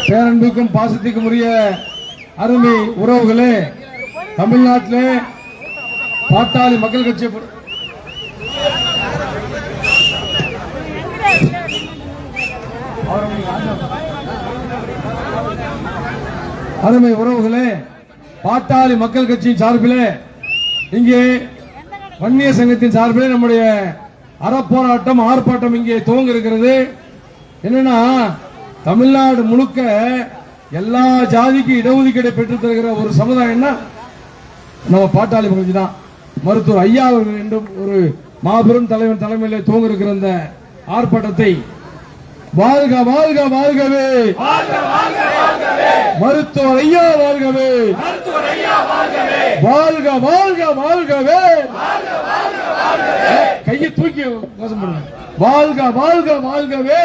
பேரன்புக்கும் பாசத்துக்கும் உரிய அருமை உறவுகளே, தமிழ்நாட்டிலே பாட்டாளி மக்கள் கட்சி அருமை உறவுகளே, பாட்டாளி மக்கள் கட்சியின் சார்பிலே இங்கே வன்னிய சங்கத்தின் சார்பிலே நம்முடைய அறப்போராட்டம் ஆர்ப்பாட்டம் இங்கே துவங்க இருக்கிறது. என்னன்னா, தமிழ்நாடு முழுக்க எல்லா ஜாதிக்கு இடஒதுக்கீடு பெற்றுத் தருகிற ஒரு சமுதாயம்னா நம்ம பாட்டாளி மக்கள் தான். மருத்துவர் ஐயா அவர்கள் என்றும் ஒரு மாபெரும் தலைவன் தலைமையிலே துவங்க இருக்கிற இந்த ஆர்ப்பாட்டத்தை வாழ்க வாழ்க வாழ்கவே, மருத்துவர் ஐயா வாழ்கவே, வாழ்க வாழ்க வாழ்கவே, கையை தூக்கி மோசம் பண்ணுங்க. வாழ்க வாழ்க வாழ்கவே,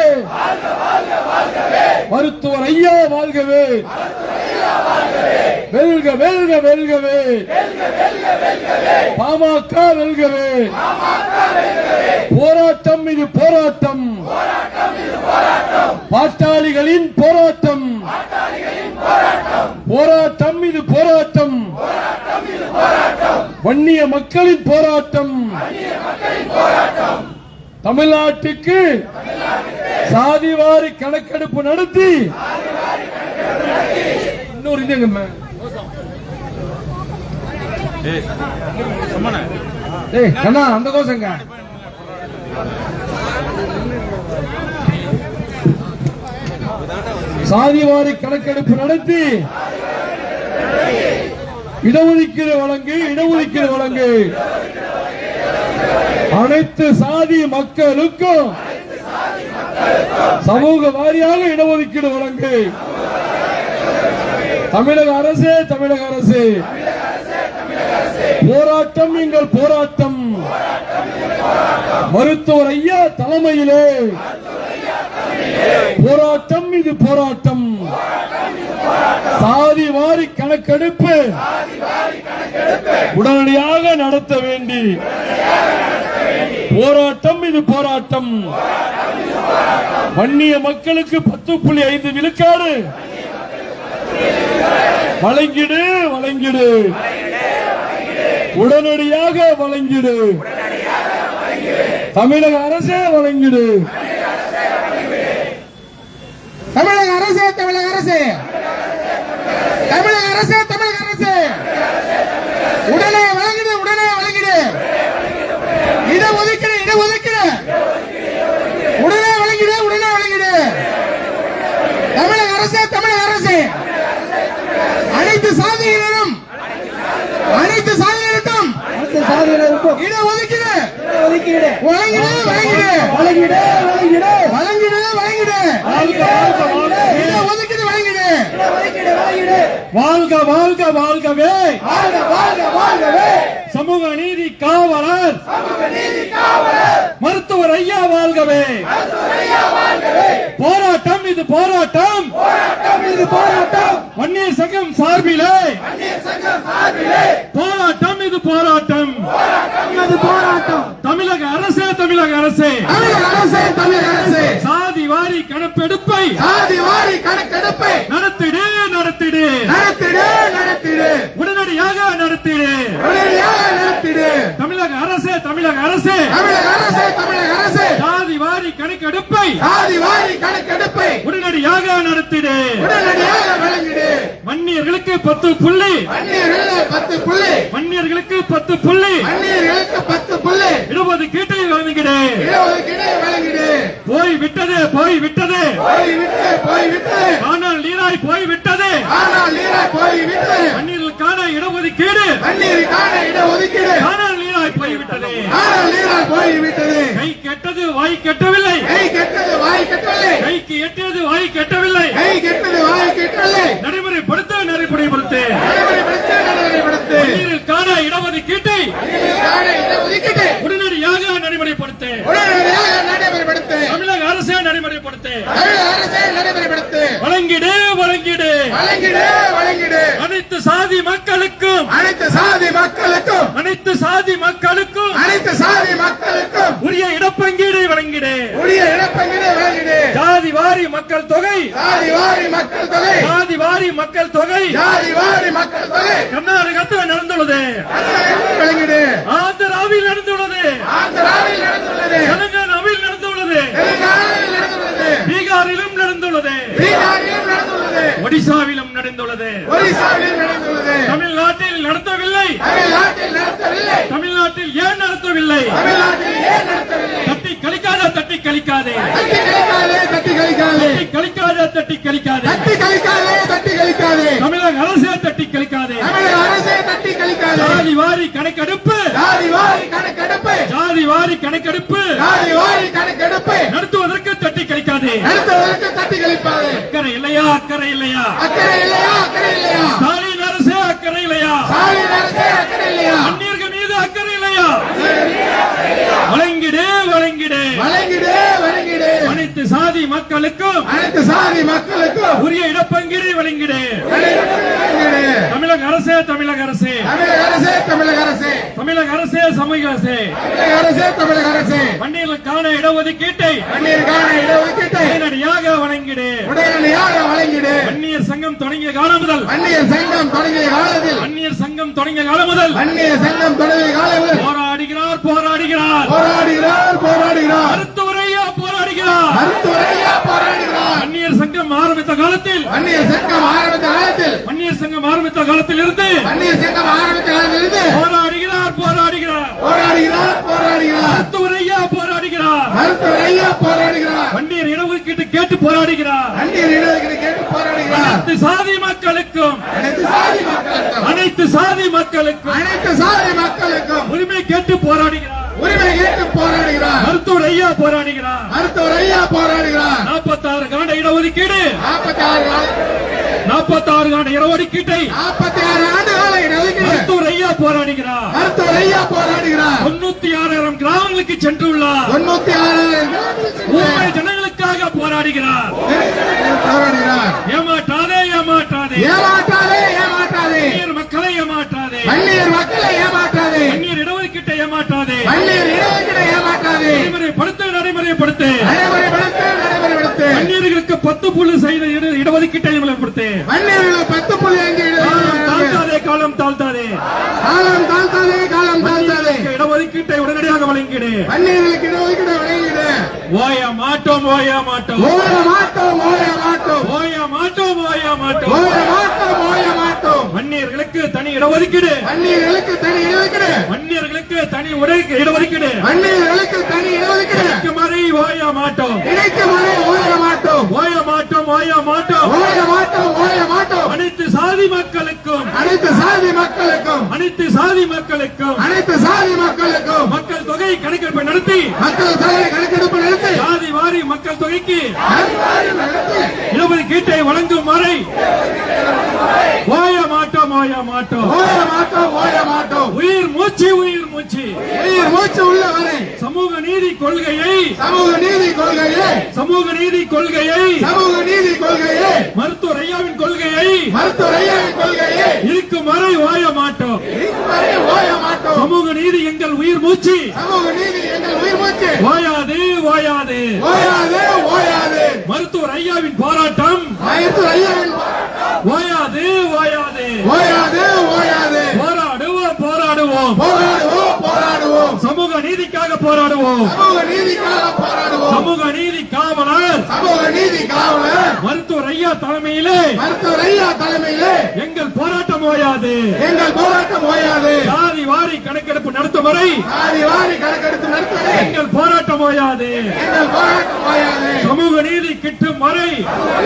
மருத்துவர் ஐயா வாழ்கவே, வெல்க வெல்க வெல்கவே, பாமக வெல்கவே, போராட்டம் இது போராட்டம், பாட்டாளிகளின் போராட்டம், போராட்டம் இது போராட்டம், வன்னிய மக்களின் போராட்டம், தமிழ்நாட்டுக்கு சாதிவாரி கணக்கெடுப்பு நடத்தி இன்னொரு அந்த கோஷங்க சாதிவாரி கணக்கெடுப்பு நடத்தி இடஒதுக்கீடு வழங்கு, இடஒதுக்கீடு வழங்கு, அனைத்து சாதி மக்களுக்கும் சமூக வாரியாக இடஒதுக்கீடு வழங்கு. தமிழக அரசே, தமிழக அரசே, போராட்டம் எங்கள் போராட்டம், மருத்துவர் ஐயா தலைமையிலே போராட்டம் இது போராட்டம், சாதி வாரி கணக்கெடுப்பு உடனடியாக நடத்த வேண்டி போராட்டம் இது போராட்டம், வன்னிய மக்களுக்கு 10.5 விழுக்காடு வழங்கிடு வழங்கிடு, உடனடியாக வழங்கிடு, தமிழக அரசே வழங்கிடு, தமிழக அரசே, தமிழக அரசே, தமிழக அரசே, தமிழக அரசே, உடனே வழங்கிடு, உடனே வழங்கிடு, இடஒதுக்கீடு, இடஒதுக்கீடு, உடனே வழங்கிடு, உடனே வழங்கிடு, தமிழக அரசே, தமிழக அரசே, அனைத்து சாதியினரும், அனைத்து சாதியினருக்கும் இடஒதுக்கீடு, வழங்கிடு, வழங்கிடு, வழங்கிடு, வழங்கிடு, வழங்கிடு, வழங்கிடு, இடஒதுக்கீடு வழங்கிடு, வாழ்க வாழ்க வாழ்கவே, வாழ்க வாழ்க வாழ்கவே, சமூக நீதி காவலர், மருத்துவர் ஐயா வாழ்கவே, போராட்டம் இது போராட்டம், இது போராட்டம், வன்னியர் சங்கம் சார்பிலே போராட்டம் இது போராட்டம், இது போராட்டம், தமிழக அரசே, தமிழக அரசே, தமிழக அரசே, தமிழக அரசே, சாதி வாரி கணக்கெடுப்பை சாதி வாரி கணக்கெடுப்பை நடத்திடு நடத்திடு, நடத்திடு, நடத்திடு, உடனடியாக நடத்திடு, உடனடியாக நடத்திடு, தமிழக அரசே, தமிழக அரசே, தமிழக அரசே, தமிழக அரசே, சாதி வாரி கணக்கெடுப்பை சாதி வாரி கணக்கெடுப்பை உடனடியாக நடத்திடு, உடனடியாக வழங்கிடு, வன்னியர்களுக்கு 10 புள்ளி, வன்னியர்களுக்கு 10 புள்ளி, வன்னியர்களுக்கு 10 புள்ளி, வன்னியர்களுக்கு 10 புள்ளி, இடஒதுக்கீட்டை வழங்கிடு, இடஒதுக்கீடு வழங்கிடு, போய் விட்டது போய் விட்டது, போய்விட்டு, போய்விட்டு, ஆனால் நீராய் போய் விட்டது, ஆனால் நீராய் போய்விட்டு, வன்னியர்களுக்கான இடஒதுக்கீடு வன்னியருக்கான இடஒதுக்கீடு, ஆனால் நீராய் போய்விட்டது, ஆனால் நீராய் போய்விட்டது, கை கெட்டது வாய் கெட்டவில்லை, கை கெட்டது வாய் கெட்டவில்லை, கைக்கு எட்டியது வாய் கெட்டவில்லை, கை கெட்டது வாய் கெட்டவில்லை, நடைமுறைப்படுத்த நடைமுறைப்படுத்து, நடைமுறைப்படுத்து, நடைமுறைப்படுத்து, வன்னியர்களுக்கான இடஒதுக்கீட்டை வன்னியருக்கான இடஒதுக்கீட்டை உடனடியாக நடைமுறைப்படுத்து, உடனடியாக நடைமுறைப்படுத்து, தமிழக அரசே நடைமுறைப்படுத்து, தமிழக அரசே நடைமுறைப்படுத்து, வழங்கிடு வழங்கிடு, வழங்கிடு, வழங்கிடு, அனைத்து சாதி மக்களுக்கும், அனைத்து சாதி மக்களுக்கும், அனைத்து சாதி மக்களுக்கும் அனைத்து சாதி மக்களுக்கும் உரிய இடப்பங்கீடு வழங்கிடு, உரிய இழப்பீடு வழங்கிடு, வாரி மக்கள் தொகை ஜாதி வாரி மக்கள் தொகை ஜாதி வாரி மக்கள் தொகை ஜாதி வாரி மக்கள் தொகை கர்நாடகத்தில் நடந்துள்ளது, விளங்கிடு. ஆந்திராவில் நடந்துள்ளது, ஆந்திராவில் நடந்துள்ளது, தெலுங்கானாவில் நடந்துள்ளது, தெலுங்கானாவில் நடந்துள்ளது, பீகாரிலும் நடந்துள்ளது, பீகாரிலும் நடந்துள்ளது, ஒடிசாவிலும் நடந்துள்ளது, ஒரிசாவில் நடந்துள்ளது, தமிழ்நாட்டில் நடத்தவில்லை. தமிழ்நாட்டில் நடத்தவில்லை. தமிழ்நாட்டில் ஏன் நடத்தவில்லை? தமிழ்நாட்டில் ஏன் நடத்தவில்லை? தட்டி கழிக்காத, தட்டி கழிக்காதே, தட்டி கழிக்காதே, தட்டி கழிக்காதே, தட்டி கழிக்காத, தட்டி கழிக்காதே, தட்டி கழிக்காதே, தட்டி கழிக்காதே, தமிழக அரசே தட்டி கழிக்காதே. தமிழக அரசே தட்டி கழிக்காதே. ஜாதி வாரி கணக்கெடுப்பு, ஜாதி வாரி கணக்கெடுப்பு, ஜாதி வாரி கணக்கெடுப்பு ஜாதி வாரி கணக்கெடுப்பு நடத்துவதற்கு தட்டி கழிக்காதே. நடத்துவதற்கு தட்டி கழிப்பாதே. அக்கறை இல்லையா? அக்கறை இல்லையா? அக்கறை இல்லையா? அக்கறை இல்லையா? ஸ்டாலின் அரசே அக்கறை இல்லையா? ஸ்டாலின் அரசே அக்கறை இல்லையா? அந்நியர்கள் மீது அக்கறை இல்லையா? வழங்கிடு, வழங்கிடு. வழங்கிடு, வழங்கிடு. அனைத்து சாதி மக்களுக்கும் அனைத்து சாதி மக்களுக்கும் உரிய இடப்பங்கீடு வழங்கிடு. வழங்கிடு. தமிழக அரசே, தமிழக அரசே, தமிழக அரசே, தமிழக அரசே, தமிழக அரசே, சமூக அரசே, தமிழக அரசே, தமிழக அரசே, வன்னியர்களுக்கான இடஒதுக்கீட்டை வன்னியருக்கான இடஒதுக்கீட்டை உடனடியாக வழங்கிடு. உடனடியாக வழங்கிடு. வன்னியர் சங்கம் தொடங்கிய காலம் முதல், வன்னியர் சங்கம் தொடங்கிய காலத்தில் வன்னியர் சங்கம் தொடங்கிய காலம் முதல் வன்னியர் சங்கம் தொடங்கிய காலத்தில் போராடுகிறார், போராடுகிறார், போராடுகிறார், போராடுகிறார், மருத்துவரையா போராடுகிறார். மருத்துவரையா போராடுகிறார். வன்னியர் சங்கம் ஆரம்பித்த காலத்தில், வன்னியர் சங்கம் ஆரம்பித்த காலத்தில் வன்னியர் சங்கம் ஆரம்பித்த காலத்தில் இருந்து வன்னியர் சங்கம் ஆரம்பித்த காலத்திலிருந்து போராடுகிறார், போராடுகிறார், போராடுகிறார், போராடுகிறார், மருத்துவரையா போராடுகிறார். மருத்துவரையா போராடுகிறார். வன்னியர் இடஒதுக்கீட்டு கேட்டு போராடுகிறார். வன்னியர் இடஒதுக்கீடு கேட்டு போராடுகிறார். அனைத்து சாதி மக்களுக்கும், அனைத்து சாதி மக்களுக்கும், அனைத்து சாதி மக்களுக்கும் அனைத்து சாதி மக்களுக்கும் உரிமை கேட்டு போராடுகிறார். உரிமை கேட்டு போராடுகிறார். மருத்துவர் ஐயா போராடுகிறார். மருத்துவர் ஐயா போராடுகிறார். 46 காண்ட இடஒதுக்கீடு, 46 காண்ட இடஒதுக்கீட்டை 46 ஆண்டு கால இடஒதுக்கீடு மருத்துவர் ஐயா போராடுகிறார். மருத்துவர் ஐயா போராடுகிறார். 96,000 கிராமங்களுக்கு சென்றுள்ளார். 96,000 ஊமை ஜனங்களுக்காக போராடுகிறார். போராடுகிறார். ஏமாற்றாதே, ஏமாற்றாதே, ஏமாற்றாதே, ஏமாற்றாதே, வன்னியர் மக்களை ஏமாற்றாதே, வன்னியர் மக்களை ஏமாற்றாதே, வன்னியர் இடஒதுக்கீட்டை ஏமாற்றாதே, வன்னியர் இடஒதுக்கீடை ஏமாற்றாதே, நடைமுறைப்படுத்து, நடைமுறைப்படுத்து, நடைமுறைப்படுத்து, நடைமுறைப்படுத்து, வன்னியர்களுக்கு 10 புள்ளி செய்த இடஒதுக்கீட்டை அமல்படுத்து. வன்னியர்களுக்கு 10.5 தாழ்த்தாதே, காலம் தாழ்த்தாதே, காலம் தாழ்த்தாதே, காலம் தாழ்த்தாதே, இடஒதுக்கீட்டை உடனடியாக வழங்கிடு. வன்னியர்களுக்கு இடஒதுக்கீடு வழங்கிடு. ஓய மாட்டோம், ஓய மாட்டோம், ஓய மாட்டோம், ஓய மாட்டோம், ஓய மாட்டோம், ஓய மாட்டோம். ஓய மாட்டோம், ஓய மாட்டோம். வன்னியர்களுக்கு தனி இடஒதுக்கீடு, வன்னியர்களுக்கு தனி இடஒதுக்கீடு, வன்னியர்களுக்கு தனி இடஒதுக்கீடு வன்னியர்களுக்கு தனி இடஒதுக்கீடு கிடைக்குமாறு ஓய மாட்டோம், கிடைக்கும் வரை ஓய மாட்டோம், ஓய மாட்டோம், ஓய மாட்டோம். ஓய மாட்டோம், ஓய மாட்டோம். அனைத்து சாதி மக்களுக்கும், அனைத்து சாதி மக்களுக்கும், அனைத்து சாதி மக்களுக்கும் அனைத்து சாதி மக்களுக்கும் மக்கள் தொகை கணக்கெடுப்பை நடத்தி மக்கள் தொகை கணக்கெடுப்பு நடத்தி சாதி வாரி மக்கள் தொகைக்கு நடத்தி இடஒதுக்கீட்டை வழங்கும் வரை ஓய மாட்டோம், ஓய மாட்டோம். ஓய மாட்டோம், ஓய மாட்டோம். உயிர் மூச்சு, உயிர் மூச்சு. உயிர் மூச்சு உள்ள வரை சமூக நீதி கொள்கையை, சமூக நீதி கொள்கையை, சமூக நீதி கொள்கையை, சமூக நீதி கொள்கையை, மருத்துவர் ஐயாவின் கொள்கையை மருத்துவர் ஐயாவின் கொள்கையை இருக்கும் வரை ஓய மாட்டோம். இருக்கும் வரை ஓய மாட்டோம். சமூக நீதி எங்கள் உயிர் மூச்சு. சமூக நீதி எங்கள் உயிர் மூச்சு. ஓயாது, ஓயாது. ஓயாது, ஓயாது. மருத்துவர் ஐயாவின் போராட்டம் மருத்துவர் ஐயாவின் ஓயாது, ஓயாது. ஓயாது, ஓயாது. போராடுவோம், போராடுவோம், போராடுவோம், போராடுவோம். சமூக நீதிக்காக போராடுவோம். சமூக நீதிக்காக போராடுவோம். சமூக நீதி காவலர் சமூக நீதி காவலர் மருத்துவர் ஐயா தலைமையிலே மருத்துவர் ஐயா தலைமையிலே எங்கள் போராட்டம் ஓயாது. எங்கள் போராட்டம் ஓயாது. சாதி வாரி கணக்கெடுப்பு நடத்தும் வரை சாதி வாரி கணக்கெடுத்து நடத்துவதை எங்கள் போராட்டம் ஓயாது. எங்கள் போராட்டம் ஓயாது. சமூக நீதி கிட்டும் வரை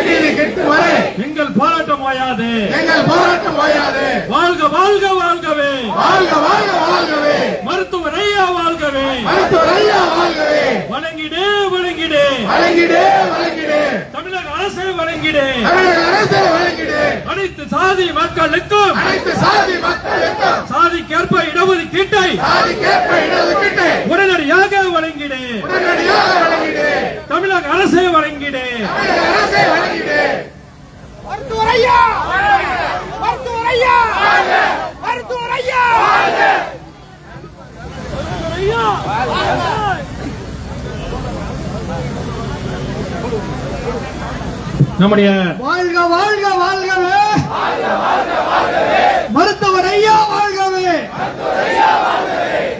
நீதி கெட்டும் வரை எங்கள் போராட்டம் ஓயாது. எங்கள் போராட்டம் ஓயாது. வாழ்க, வாழ்க, வாழ்கவே. வாழ்க, வாழ்க, வாழ்கவே. மருத்துவர் ஐயா வாழ்கவே. மருத்துவர் ஐயா வாழ்கவே. வழங்கிடு, வழங்கிடு. வழங்கிடு, வழங்கிடு. தமிழக அரசை வழங்கிடு. தமிழக அரசை வழங்கிடு. அனைத்து சாதி மக்களுக்கும் அனைத்து சாதி மக்களுக்கும் சாதிக்கேற்ப இடஒதுக்கீட்டை சாதிக்கேற்ப இடஒதுக்கீட்டை உடனடியாக வழங்கிடு. உடனடியாக வழங்கிடு. தமிழக அரசை வழங்கிடு. தமிழக அரசை வழங்கிடு. மருத்துவர் ஐயா, மருத்துவர் ஐயா, மருத்துவர் ஐயா, மருத்துவர் ஐயா. நம்முடைய வாழ்க வாழ்க வாழ்கவே மருத்துவர் ஐயா வாழ்கவே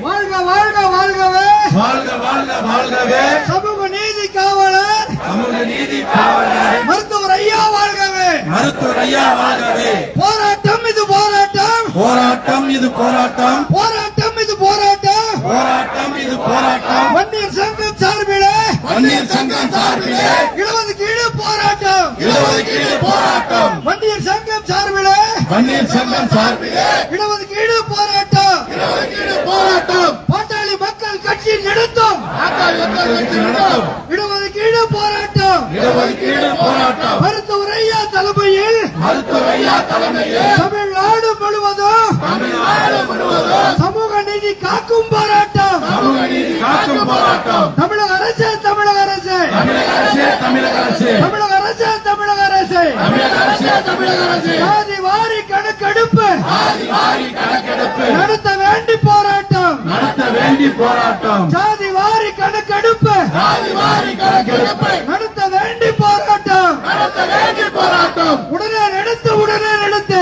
வாழ்க வாழ்க வாழ்கவே வாழ்க வாழ்க வாழ்கவே சமூக நீதி காவலர் சமூக நீதி காவலர் மருத்துவர் ஐயா வாழ்கவே மருத்துவர் ஐயா வாழ்கவே போராட்டம் இது போராட்டம் போராட்டம் இது போராட்டம் போராட்டம் இது போராட்டம் போராட்டம் இது போராட்டம் வன்னியர் சங்கம் சார்பிலே வன்னியர் சங்கம் சார்பிலே இடஒதுக்கீடு போராட்டம் இடஒதுக்கீடு போராட்டம் வன்னியர் சங்கம் சார்பிலே வன்னியர் சங்கம் சார்பிலே இடஒதுக்கீடு போராட்டம் இடஒதுக்கீடு போராட்டம் பாட்டாளி மக்கள் கட்சி நடத்தும் நடத்தும் இடஒதுக்கீடு போராட்டம் இடஒதுக்கீடு போராட்டம் மருத்துவர் ஐயா தலைமையில் மருத்துவர் ஐயா தலைமையில் தமிழ்நாடு முழுவதும் தமிழ்நாடு முழுவதும் சமூக நீதி காக்கும் போராட்டம் சமூக நீதி காக்கும் போராட்டம் தமிழக அரசு தமிழக அரசு தமிழக அரசு தமிழக அரசு தமிழக அரசு தமிழக அரசு தமிழக அரசு தமிழக அரசு சாதி வாரி கணக்கெடுப்பு ஆதிவாரி கணக்கெடுப்பு நடத்த வேண்டி போராட்டம் நடத்த வேண்டி போராட்டம் சாதி வாரி கணக்கெடுப்பு ஆதிவாரி கணக்கெடுப்பு நடத்த வேண்டி போராட்டம் நடத்த வேண்டி போராட்டம் உடனே நடத்து உடனே நடத்து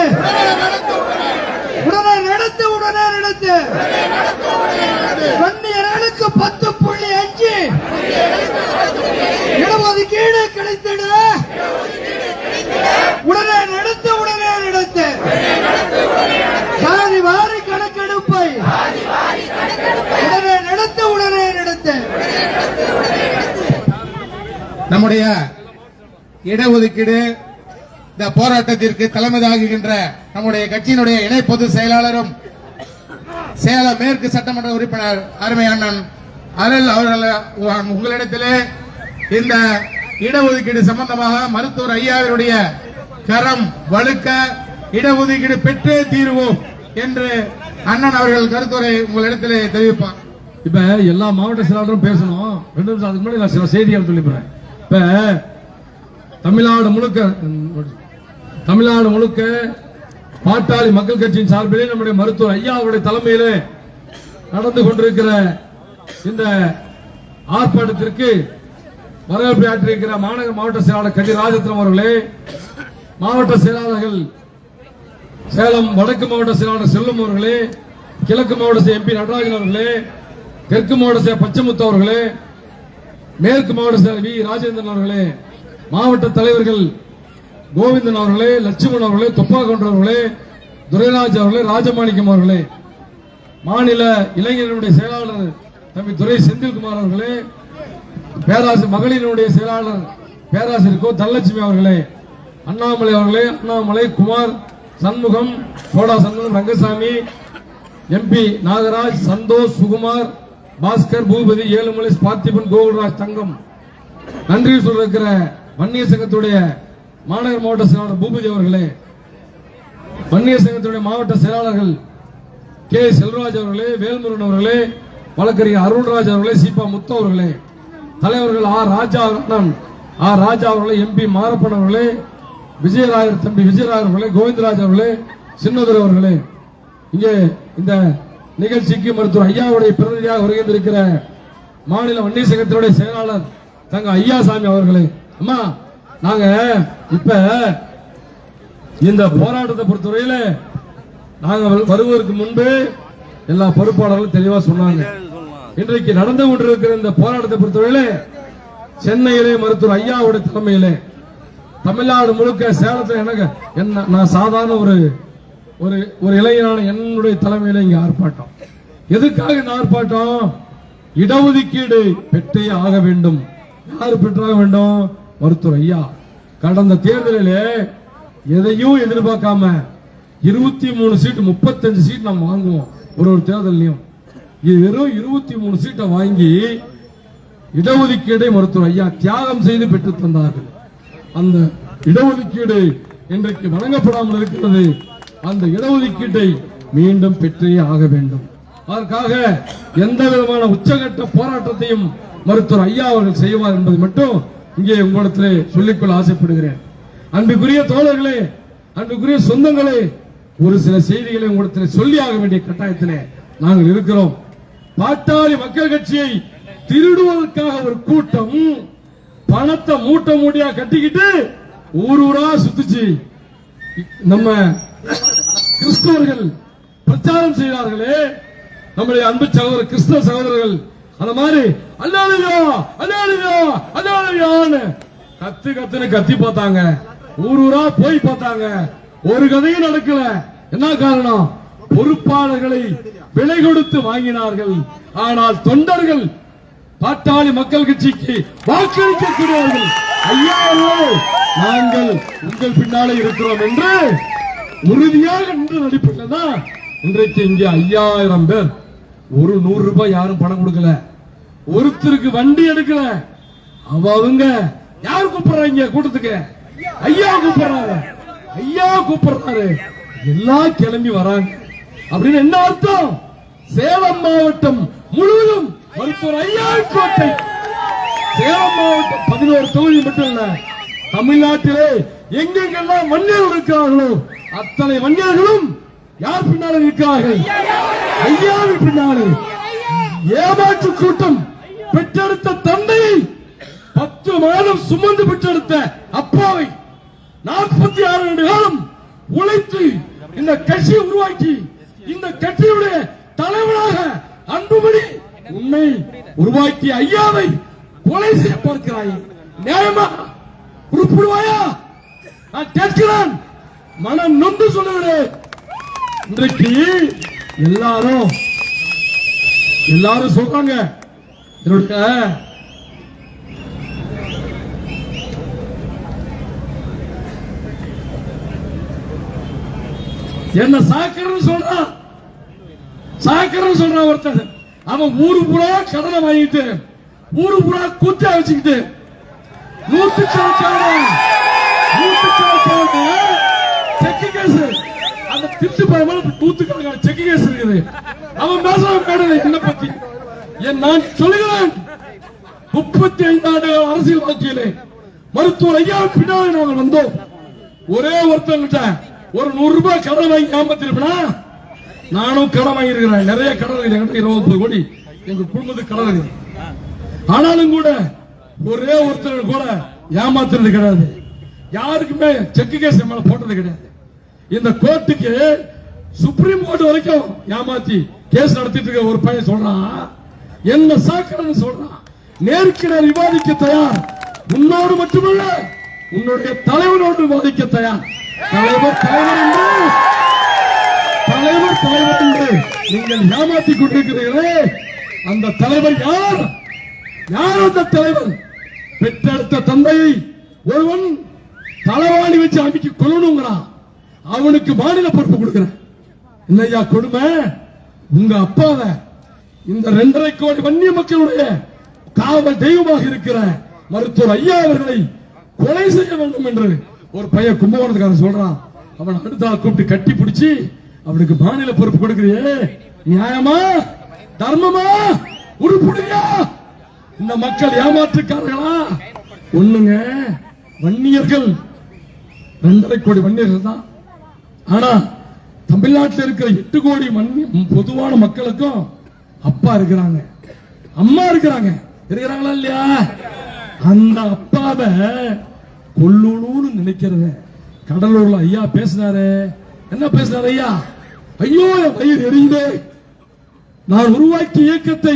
உடனே நடத்து உடனே நடத்து வன்னியர்களுக்கு 10.5 இடஒதுக்கீடு கிடைத்திட உடனே நடத்து உடனே நடத்து சாதி வாரி கணக்கெடுப்பை உடனே நடத்து உடனே நடத்து நம்முடைய இடஒதுக்கீடு இந்த போராட்டத்திற்கு தலைமை தாங்குகின்ற நம்முடைய கட்சியினுடைய இணை பொதுச் செயலாளரும் சேலம் மேற்கு சட்டமன்ற உறுப்பினர் அருமை அண்ணன் அருள் அவர்கள் உங்களிடத்திலே இந்த இடஒதுக்கீடு சம்பந்தமாக மருத்துவர் ஐயாவினுடைய கரம் வலுக்க இடஒதுக்கீடு பெற்றே தீர்வோம் என்று அண்ணன் அவர்கள் கருத்துரை உங்களிடத்திலே தெரிவிப்பார். இப்ப எல்லா மாவட்ட செயலாளரும் பேசணும். 2 நிமிஷம் அதுக்கு முன்னாடி நான் சில செய்திகள் சொல்லிடுறேன். இப்ப தமிழ்நாடு முழுக்க பாட்டாளி மக்கள் கட்சியின் சார்பிலே நம்முடைய மருத்துவர் ஐயா அவருடைய தலைமையிலே நடந்து கொண்டிருக்கிற இந்த ஆர்ப்பாட்டத்திற்கு வரவேற்பு ஆற்றியிருக்கிற மாநகர மாவட்ட செயலாளர் கடி ராஜத்திரம் அவர்களே, மாவட்ட செயலாளர்கள் சேலம் வடக்கு மாவட்ட செயலாளர் செல்லும் அவர்களே, கிழக்கு மாவட்ட எம்பி நடராஜன் அவர்களே, தெற்கு மாவட்ட பச்சைமுத்து அவர்களே, மேற்கு மாவட்ட செயலர் வி ராஜேந்திரன் அவர்களே, மாவட்ட தலைவர்கள் கோவிந்தன் அவர்களே, லட்சுமணன் அவர்களே, தொப்பாகொன்ற அவர்களே, துரைராஜ் அவர்களே, ராஜமாணிக்கம் அவர்களே, மாநில இளைஞர்களுடைய செயலாளர் தம்பி துரை செந்தில்குமார் அவர்களே, பேராசிரியர் மகளிருடைய செயலாளர் பேராசிரியர் கோ தனலட்சுமி அவர்களே, அண்ணாமலை அவர்களே, அண்ணாமலை குமார், சண்முகம், சோடா சண்முகம், ரங்கசாமி, எம்பி நாகராஜ், சந்தோஷ், சுகுமார், பாஸ்கர், பூபதி, ஏழுமலை, பார்த்திபன், கோகுல்ராஜ், தங்கம், நன்றி சொல்லிருக்கிற வன்னியர் சங்கத்துடைய மாநகர மாவட்ட செயலாளர் பூபதி அவர்களே, வன்னியர் சங்கத்துடைய மாவட்ட செயலாளர்கள் கே செல்வராஜ் அவர்களே, வேல்முருகன் அவர்களே, வழக்கறிஞர் அருள்ராஜ் அவர்களே, சீபா முத்து அவர்களே, தலைவர்கள் ஆர் ராஜா அவர்களே, எம்பி மாரப்பன் அவர்களே, விஜயராயர் தம்பி விஜயராயர் அவர்களே, கோவிந்தராஜ் அவர்களே, சின்னதுரை அவர்களே, இங்கே இந்த நிகழ்ச்சிக்கு மருத்துவர் ஐயாவுடைய பிரதிநிதியாக வருகின்றிருக்கிற மாநில வன்னியர் சங்கத்தினுடைய செயலாளர் தங்க ஐயாசாமி அவர்களே. அம்மா, நாங்க இப்ப இந்த போராட்டத்தை பொறுத்தவரையில நாங்க வருவதற்கு முன்பு எல்லா பொறுப்பாளர்களும் தெளிவா சொன்னாங்க. இன்றைக்கு நடந்து கொண்டிருக்கிற இந்த போராட்டத்தை பொறுத்தவரையில சென்னையிலே மருத்துவர் ஐயாவுடைய தலைமையிலே தமிழ்நாடு முழுக்க சேலத்தில் எனக்கு என்ன நான் சாதாரண ஒரு ஒரு இளைஞரான என்னுடைய தலைமையில இங்க ஆர்ப்பாட்டம். எதுக்காக இந்த ஆர்ப்பாட்டம்? இடஒதுக்கீடு பெற்றே ஆக வேண்டும். யாரு பெற்றாக வேண்டும்? மருத்துவர் ஐயா. கடந்த தேர்தலிலே எதையும் எதிர்பார்க்காம 23 சீட் 35 சீட் நம்ம வாங்குவோம் ஒரு தேர்தலையும். இது வெறும் 23 சீட்டை வாங்கி இடஒதுக்கீடை மருத்துவர் ஐயா தியாகம் செய்து பெற்று தந்தார்கள். அந்த இடஒதுக்கீடு இன்றைக்கு வழங்கப்படாமல் இருக்கிறது. அந்த இடஒதுக்கீட்டை மீண்டும் பெற்றே ஆக வேண்டும். அதற்காக எந்த விதமான உச்சகட்ட போராட்டத்தையும் மருத்துவர் ஐயா அவர்கள் செய்வார் என்பதை மட்டும் இங்கே உங்களிடத்திலே சொல்லிக்கொள்ள ஆசைப்படுகிறேன். அன்புக்குரிய தோழர்களே, அன்புக்குரிய சொந்தங்களே, ஒரு சில செய்திகளை உங்களிடத்தில் சொல்லியாக வேண்டிய கட்டாயத்திலே நாங்கள் இருக்கிறோம். பாட்டாளி மக்கள் கட்சியை திருடுவதற்காக ஒரு கூட்டம் பணத்தை மூட்டை மூட்டையா கட்டிக்கிட்டு ஊரூரா சுத்திச்சு நம்ம கிறிஸ்தவர்கள் பிரச்சாரம் செய்கிறார்களே, நம்முடைய அன்பு சகோதரர் கிறிஸ்தவ சகோதரர்கள் அந்த மாதிரி அல்லேலூயா அல்லேலூயா அல்லேலூயான்னு கத்துன்னு கத்தி பார்த்தாங்க. ஊரூரா போய் பார்த்தாங்க. ஒரு கதையும் நடக்கல. என்ன காரணம்? பொறுப்பாளர்களை விலை கொடுத்து வாங்கினார்கள். ஆனால் தொண்டர்கள் பாட்டாளி மக்கள் கட்சிக்கு வாக்களிக்கக்கூடியவர்கள் ஐயா நாங்கள் உங்கள் பின்னாலே இருக்கிறோம் என்று உறுதியாக நின்று நடிப்பில்தான் இன்றைக்கு இங்கே 5000 பேர். ஒரு 100 ரூபாய் யாரும் பணம் கொடுக்கல. ஒருத்தருக்கு வண்டி எடுக்கல. அவங்க யார் கூப்பிடுறாங்க கூட்டத்துக்கு? ஐயா கூப்பிடுறாரு. ஐயா கூப்பிடுறாரு. எல்லாம் கிளம்பி வராங்க. அப்படின்னு என்ன அர்த்தம்? சேலம் மாவட்டம் முழுவதும் மருத்துவர் ஐயா கோட்டை. சேலம் மாவட்டம் 11 தொகுதி மட்டும் இல்ல, தமிழ்நாட்டிலே எங்கெங்கெல்லாம் வன்னியர்கள் இருக்கிறார்களோ அத்தனை வன்னியர்களும் யார் பின்னாலே இருக்கிறார்கள்? ஐயாவின் பின்னாலே. ஏமாற்று கூட்டம் பெற்றெடுத்த தந்தையை 10 மாதம் சுமந்து பெற்றெடுத்த அப்பாவை 46 ஆண்டு காலம் உழைத்து இந்த கட்சியை உருவாக்கி இந்த கட்சியுடைய தலைவராக அன்புமணி உன்னை உருவாக்கிய ஐயாவை கொலை செய்ய பார்க்கிறாய். நியாயமா? உருப்பிடுவாயா? நான் கேட்கிறேன். மனம் நொந்து சொல்லுகிறேன். இன்றைக்கு எல்லாரும் சொல்றாங்க என்னுடைய என்ன சாக்கரன்னு சொல்றான் ஒருத்தர். அவன் ஊரு பூரா கடனை வாங்கிட்டு ஊரு பூரா கூத்தா வச்சுக்கிட்டு நூற்றுக்கணக்கான செக்கு கேஸ், அந்த திருச்சி பரம நூற்றுக்கணக்கான செக்கு கேஸ் இருக்குது. அவன் பேசுறான் என்ன பத்தி. நான் சொல்லுகிறேன், 35 ஆண்டுகள் அரசியல் வாழ்க்கையிலே மருத்துவர் ஐயா பின்னாலே நாங்கள் வந்தோம். ஒரே ஒருத்தங்கிட்ட ஒரு 100 ரூபாய் கடன் வாங்கி ஏமாத்திருப்பா. நானும் கடன் வாங்கி இருக்கிறேன். நிறைய கடன் இருக்குது. 20 கோடி எங்க குடும்பத்துக்கு கடன் இருக்குது. ஆனாலும் கூட ஒரே ஒருத்தர் கூட ஏமாத்துறது கிடையாது. யாருக்குமே செக்கு கேஸ் மேல போட்டது கிடையாது. இந்த கோர்ட்டுக்கு சுப்ரீம் கோர்ட் வரைக்கும் ஏமாத்தி கேஸ் நடத்திட்டு இருக்க ஒரு பையன் சொல்றான், என்ன சாக்கடைன்னு சொல்றான். நேருக்கு நேர் விவாதிக்க தயார். உன்னோடு மட்டுமல்ல, உன்னுடைய தலைவனோடு விவாதிக்க தயார். தலைவர் என்று நீங்கள் ஏமாற்றிக் கொண்டிருக்கிறீர்களே, அந்த தலைவர் யார்? அந்த தலைவர்? பெற்றெடுத்த தந்தையை ஒருவன் தலைவாணி வச்சு அமைக்க கொள்ளணுங்கிறான். அவனுக்கு மாநில பொறுப்பு கொடுக்கிறேன். என்னையா கொடுமை? உங்க அப்பாவை இந்த 2.5 கோடி வன்னிய மக்களுடைய காவல் தெய்வமாக இருக்கிற மருத்துவர் ஐயா அவர்களை கொலை செய்ய வேண்டும் என்று ஒரு பையன் கும்பகோணத்துக்காரன் சொல்றான். அவன் அடுத்த கூப்பிட்டு கட்டி பிடிச்சி அவனுக்கு மாநில பொறுப்பு கொடுக்கிறியே, நியாயமா? தர்மமா? உருப்படியா? இந்த மக்கள் ஏமாற்றுக்காரர்களா? ஒண்ணுங்க, வன்னியர்கள் 2.5 கோடி வன்னியர்கள் தான். ஆனா தமிழ்நாட்டில் இருக்கிற 8 கோடி பொதுவான மக்களுக்கும் அப்பா இருக்கிறாங்க, அம்மா இருக்கிறாங்க. இருக்கிறாங்களா இல்லையா? அந்த அப்பாவை கொல்லணும்னு நினைக்கிறத கடலூர்ல ஐயா பேசினாரு. என்ன பேசினார் ஐயா? ஐயோ என் வயிறு எரியுதே, நான் உருவாக்கிய இயக்கத்தை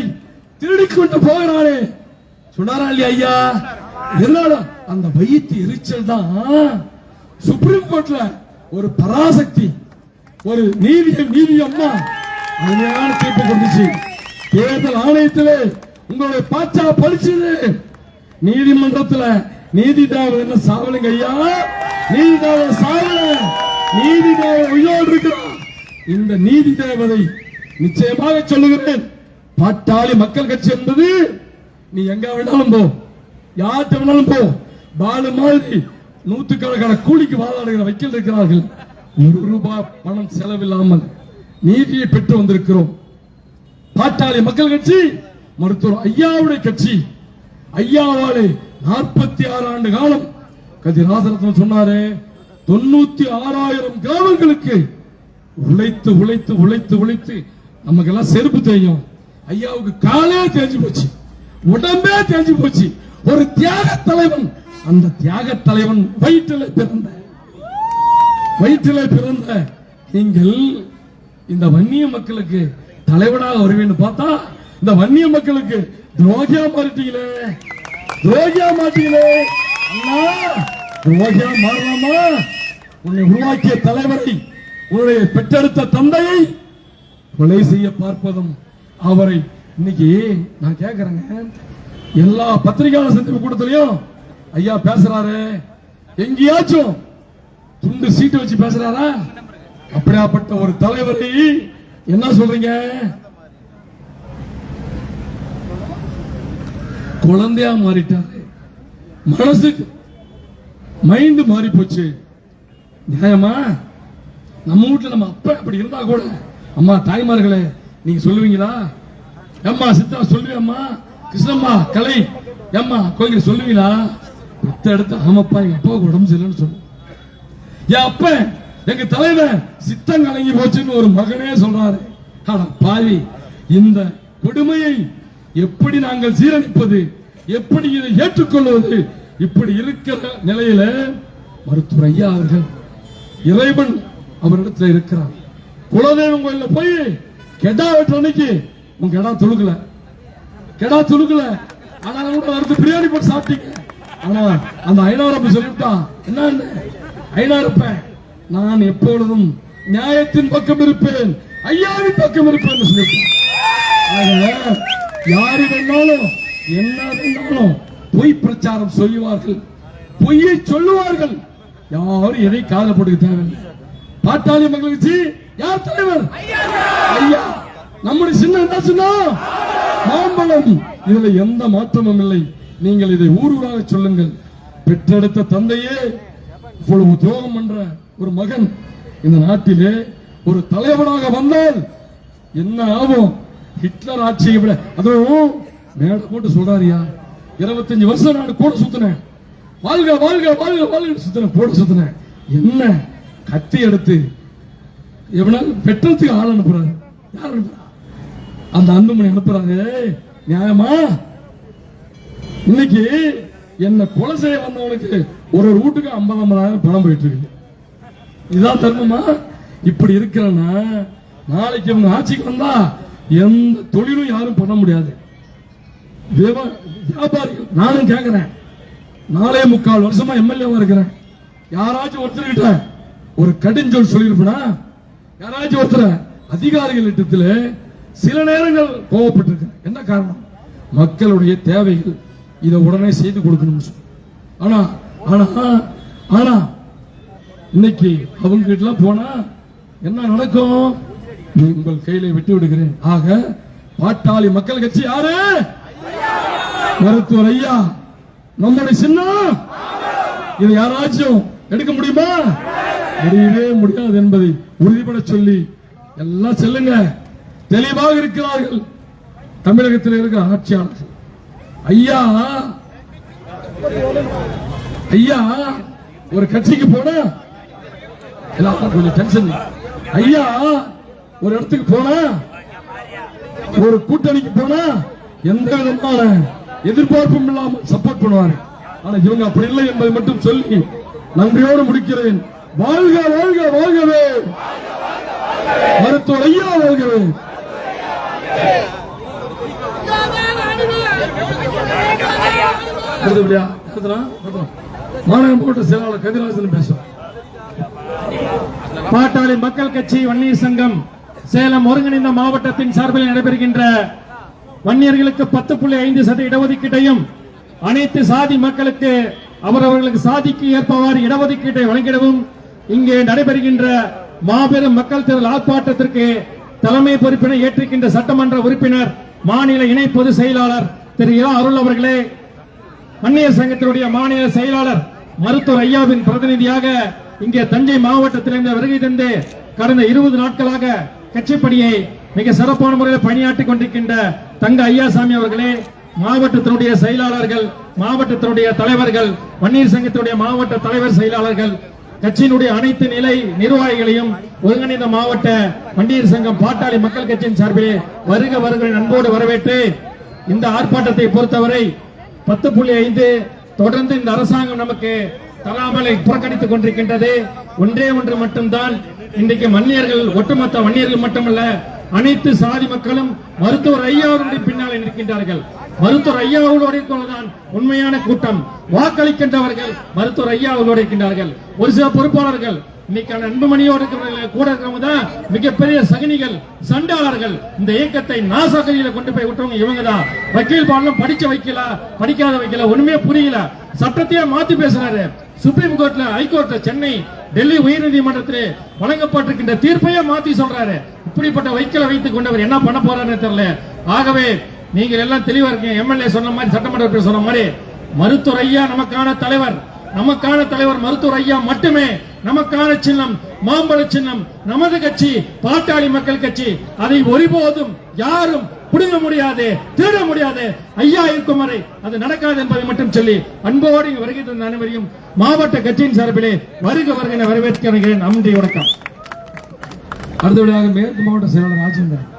திருடிக்கொண்டு போகிறானே சொன்னாரா இல்லையா ஐயா? என்னடா அந்த வயிற்று எரிச்சல் தான் சுப்ரீம் கோர்ட்ல ஒரு பராசக்தி, ஒரு நீதி அம்மா அருமையான தீர்ப்பு கொண்டுச்சு. தேர்தல் ஆணையத்திலே உங்களுடைய பாச்சா பழிச்சது. நீதிமன்றத்தில் நீதி தேவதை என்ன சாவலுங்க ஐயா? நீதி தேவதை சாவல, நீதி தேவதை உயிரோடு இருக்கிறார். இந்த நீதி தேவதை நிச்சயமாக சொல்லுகிறேன், பாட்டாளி மக்கள் கட்சி என்பது நீ எங்க வேணாலும் போ, யார்கிட்ட வேணாலும் போ. பாலு மாதிரி 100கணக்கான கூலிக்கு வாதாடுகிற வக்கீல் இருக்கிறார்கள். 1 ரூபாய் பணம் செலவில்லாமல் நீதியை பெற்று வந்திருக்கிறோம். பாட்டாளி மக்கள் கட்சி மருத்துவர் ஐயாவுடைய கட்சி. ஐயாவாலே 46 ஆண்டு காலம் கதிராசரத்னம் சொன்னாரு, 96,000 கிராமங்களுக்கு உழைத்து உழைத்து உழைத்து உழைத்து நமக்கு எல்லாம் செருப்பு தெரியும். ஐயாவுக்கு காலே தேஞ்சு போச்சு, உடம்பே தேஞ்சு போச்சு. ஒரு தியாக தலைவன் அந்த தியாக தலைவன் வயிற்றிலே பிறந்த நீங்கள் இந்த வன்னிய மக்களுக்கு தலைவனாக வருவேன்னு பார்த்தா இந்த வன்னிய மக்களுக்கு துரோகியா மாறிட்டீங்களே. அண்ணா, துரோகியா மாறலாமா? உன்னை உருவாக்கிய தலைவரை, உன்னுடைய பெற்றெடுத்த தந்தையை கொலை செய்ய பார்ப்பதும் அவரை இன்னைக்கு நான் கேட்கிறேங்க. எல்லா பத்திரிகையாளர் சந்திப்பு கூட்டத்திலையும் ஐயா பேசுறாரு, எங்கேயாச்சும் துண்டு சீட்டு வச்சு பேசுறாரா? அப்படியாப்பட்ட ஒரு தலைவரை என்ன சொல்றீங்க? குழந்தையா மாறிட்டாரு, மனசுக்கு மைண்ட் மாறி போச்சு. நியாயமா? நம்ம வீட்டுல நம்ம அப்பா அப்படி இருந்தா கூட, அம்மா தாய்மார்களே நீங்க சொல்லுவீங்களா? அம்மா சித்தா சொல்லுவியம்மா, கிருஷ்ணம்மா கலை அம்மா கோயில் சொல்லுவீங்களா? பெத்த எடுத்து ஆமாப்பா எங்க அப்பாவுக்கு உடம்பு சரியில்லைன்னு சொல்லு. என் அப்ப எங்க தலைவர் சித்தம் கலங்கி போச்சுன்னு ஒரு மகனே சொல்றாரு. ஆனா பாவி, இந்த கொடுமையை எப்படி நாங்கள் சீரழிப்பது, எப்படி இதை ஏற்றுக்கொள்வது? இப்படி இருக்கிற நிலையில மருத்துவர் ஐயா அவர்கள், இறைவன் அவரிடத்தில் இருக்கிறார். குலதெய்வம் கோயில போய் கெடா வெட்டுற அன்னைக்கு உங்க கெடா துளுக்கல, ஆனாலும் கூட அடுத்து பிரியாணி போட்டு சாப்பிட்டீங்க. ஆனா அந்த ஐநாரப்ப சொல்லிவிட்டான், என்ன ஐநாரப்ப, நான் எப்பொழுதும் நியாயத்தின் பக்கம் இருப்பேன், ஐயாவின் பக்கம் இருப்பேன் சொல்லிவிட்டான். யாரு வேணாலும் என்ன வேணாலும் பொய் பிரச்சாரம் செய்வார்கள், பொய்யை சொல்லுவார்கள். யாரும் எதை காதல போட்டுக்க தேவையில்லை. பாட்டாளி மக்களுக்கு யார் தலைவர்? ஐயா. நம்முடைய சின்னம் என்ன சொன்னோம்? மாம்பழம். இதுல எந்த மாற்றமும் இல்லை. நீங்கள் இதை ஊராக சொல்லுங்கள். பெற்றெடுத்த தந்தையே இவ்வளவு துரோகம் பண்ற ஒரு மகன் இந்த நாட்டிலே ஒரு தலைவனாக வந்தால் என்ன ஆகும்? ஹிட்லர் ஆட்சியை விட, அதுவும் மேட போட்டு சொல்றாரியா, 25 வருஷம் நான் கூட சுத்தினேன், வாழ்க வாழ்க வாழ்க வாழ்க சுத்தினேன், போட சுத்தினேன். என்ன கத்தி எடுத்து எவனா பெற்றத்துக்கு ஆள் அனுப்புறாரு. யார் அனுப்புறா? அந்த அன்புமணி அனுப்புறாரு. நியாயமா? இன்னைக்கு என்ன கொலை செய்ய வந்தவனுக்கு ஒரு வீட்டுக்கு 50,000 பணம் போயிட்டு இருக்கு. இதுதான் தர்மமா? இப்படி இருக்கிறன்னா நாளைக்கு இவங்க ஆட்சிக்கு வந்தா எந்த தொழிலும் யாரும் பண்ண முடியாது. வியாபாரிகள், நானும் கேட்கிறேன், 4.25 வருஷமா எம்எல்ஏவா இருக்கிறேன். யாராச்சும் ஒருத்தர்கிட்ட ஒரு கடிஞ்சொல் சொல்லியிருப்பா? யாராச்சும் ஒருத்தர் அதிகாரிகள் இடத்துல சில நேரங்கள் கோவப்பட்டிருக்க. என்ன காரணம்? மக்களுடைய தேவைகள், இதை உடனே செய்து கொடுக்கணும். ஆனா ஆனா ஆனா இன்னைக்கு அவங்க கிட்ட போனா என்ன நடக்கும்? உங்கள் கையில விட்டு விடுகிறேன். ஆக பாட்டாளி மக்கள் கட்சி யாரு? மருத்துவர் ஐயா. நம்முடைய சின்னம். இதை யாராச்சும் எடுக்க முடியுமா? முடியவே முடியாது என்பதை உறுதிபட சொல்லி எல்லாம் செல்லுங்க. தெளிவாக இருக்கிறார்கள் தமிழகத்தில் இருக்கிற ஆட்சியாளர்கள். ஐயா ஐயா ஒரு கட்சிக்கு போனா எல்லாரும் கொஞ்சம் டென்ஷன். ஐயா ஒரு இடத்துக்கு போனா, ஒரு கூட்டணிக்கு போனா எந்த விதமான எதிர்பார்ப்பும் இல்லாமல் சப்போர்ட் பண்ணுவாரு. ஆனா இவங்க அப்படி இல்லை என்பதை மட்டும் சொல்லி நன்றியோடு முடிக்கிறேன். வாழ்க வாழ்க வாழ்கவே மருத்துவர் ஐயா, வாழ்கவே. மாநகர செயலாளர் கதிராஜன் பேசும். பாட்டாளி மக்கள் கட்சி வன்னியர் சங்கம் சேலம் ஒருங்கிணைந்த மாவட்டத்தின் சார்பில் நடைபெறுகின்ற வன்னியர்களுக்கு 10.5% இடஒதுக்கீட்டையும் அனைத்து சாதி மக்களுக்கு அவரவர்களுக்கு சாதிக்கு ஏற்பவாறு இடஒதுக்கீட்டை வழங்கிடவும் இங்கே நடைபெறுகின்ற மாபெரும் மக்கள் திரள் ஆர்ப்பாட்டத்திற்கு தலைமை பொறுப்பினை ஏற்றிருக்கின்ற சட்டமன்ற உறுப்பினர் மாநில இணை பொதுச் செயலாளர் திரு இரா அருள் அவர்களே, வன்னியர் சங்கத்தினுடைய மாநில செயலாளர் மருத்துவர் ஐயாவின் பிரதிநிதியாக இங்கே தஞ்சை மாவட்டத்திலிருந்து வருகை தந்து கடந்த 20 நாட்களாக கட்சிப்படியை மிக சிறப்பான முறையில் பணியாற்றிக் கொண்டிருக்கின்ற தங்க ஐயாசாமி அவர்களே, மாவட்டத்தினுடைய செயலாளர்கள், மாவட்டத்தினுடைய தலைவர்கள், வன்னியர் சங்கத்தினுடைய மாவட்ட தலைவர் செயலாளர்கள், கட்சியினுடைய அனைத்து நிலை நிர்வாகிகளையும் ஒருங்கிணைந்த மாவட்ட வன்னியர் சங்கம் பாட்டாளி மக்கள் கட்சியின் சார்பிலே வருக வருக அன்போடு வரவேற்று இந்த ஆர்ப்பாட்டத்தை பொறுத்தவரை 10.5 தொடர்ந்து இந்த அரசாங்கம் நமக்கு தராமலை புறக்கணித்துக் கொண்டிருக்கின்றது. ஒன்றே ஒன்று மட்டும்தான், இன்றைக்கு வன்னியர்கள், ஒட்டுமொத்த வன்னியர்கள் மட்டுமல்ல, அனைத்து சாதி மக்களும் மருத்துவர் ஐயா அவர்களுடைய பின்னால் நிற்கின்றார்கள். மருத்துவர் ஐயா அவர்களோடு இருப்பதுதான் உண்மையான கூட்டம். வாக்களிக்கின்றவர்கள் மருத்துவர் ஐயா அவர்களோடு இருக்கின்றார்கள். ஒரு சில பொறுப்பாளர்கள் இன்னைக்கான அன்புமணியோடு கூட இருக்கிறவங்க தான் மிகப்பெரிய சகனிகள், சண்டாளர்கள். இந்த இயக்கத்தை நாசகரியில கொண்டு போய் விட்டவங்க இவங்க தான். வக்கீல் பாடலும் படிச்ச வைக்கல, படிக்காத வைக்கல, ஒண்ணுமே புரியல. சட்டத்தையே மாத்தி பேசுறாரு. சுப்ரீம் கோர்ட்ல, ஹைகோர்ட்ல, சென்னை, டெல்லி உயர்நீதிமன்றத்தில் வழங்கப்பட்டிருக்கின்ற தீர்ப்பையே மாத்தி சொல்றாரு. இப்படிப்பட்ட வைக்கல வைத்துக் கொண்டவர் என்ன பண்ண போறாருன்னு தெரியல. ஆகவே நீங்கள் எல்லாம் தெளிவா இருக்கீங்க. எம்எல்ஏ சொன்ன மாதிரி, சட்டமன்ற சொன்ன மாதிரி, மருத்துவர் ஐயா நமக்கான தலைவர். நமக்கான தலைவர் மருத்துவர் ஐயா மட்டுமே. நமக்கான சின்னம் மாம்பழ சின்னம். நமது கட்சி பாட்டாளி மக்கள் கட்சி. அதை ஒருபோதும் யாரும் புடுங்க முடியாது, திருட முடியாது. ஐயா இருக்கும் வரை அது நடக்காது என்பதை மட்டும் சொல்லி அன்போடு இங்கு வருகை தந்த அனைவரையும் மாவட்ட கட்சியின் சார்பிலே வருக வருகிற வரவேற்கிறேன். நன்றி, வணக்கம். அடுத்தபடியாக மேற்கு மாவட்ட செயலாளர் ராஜேந்திரன்.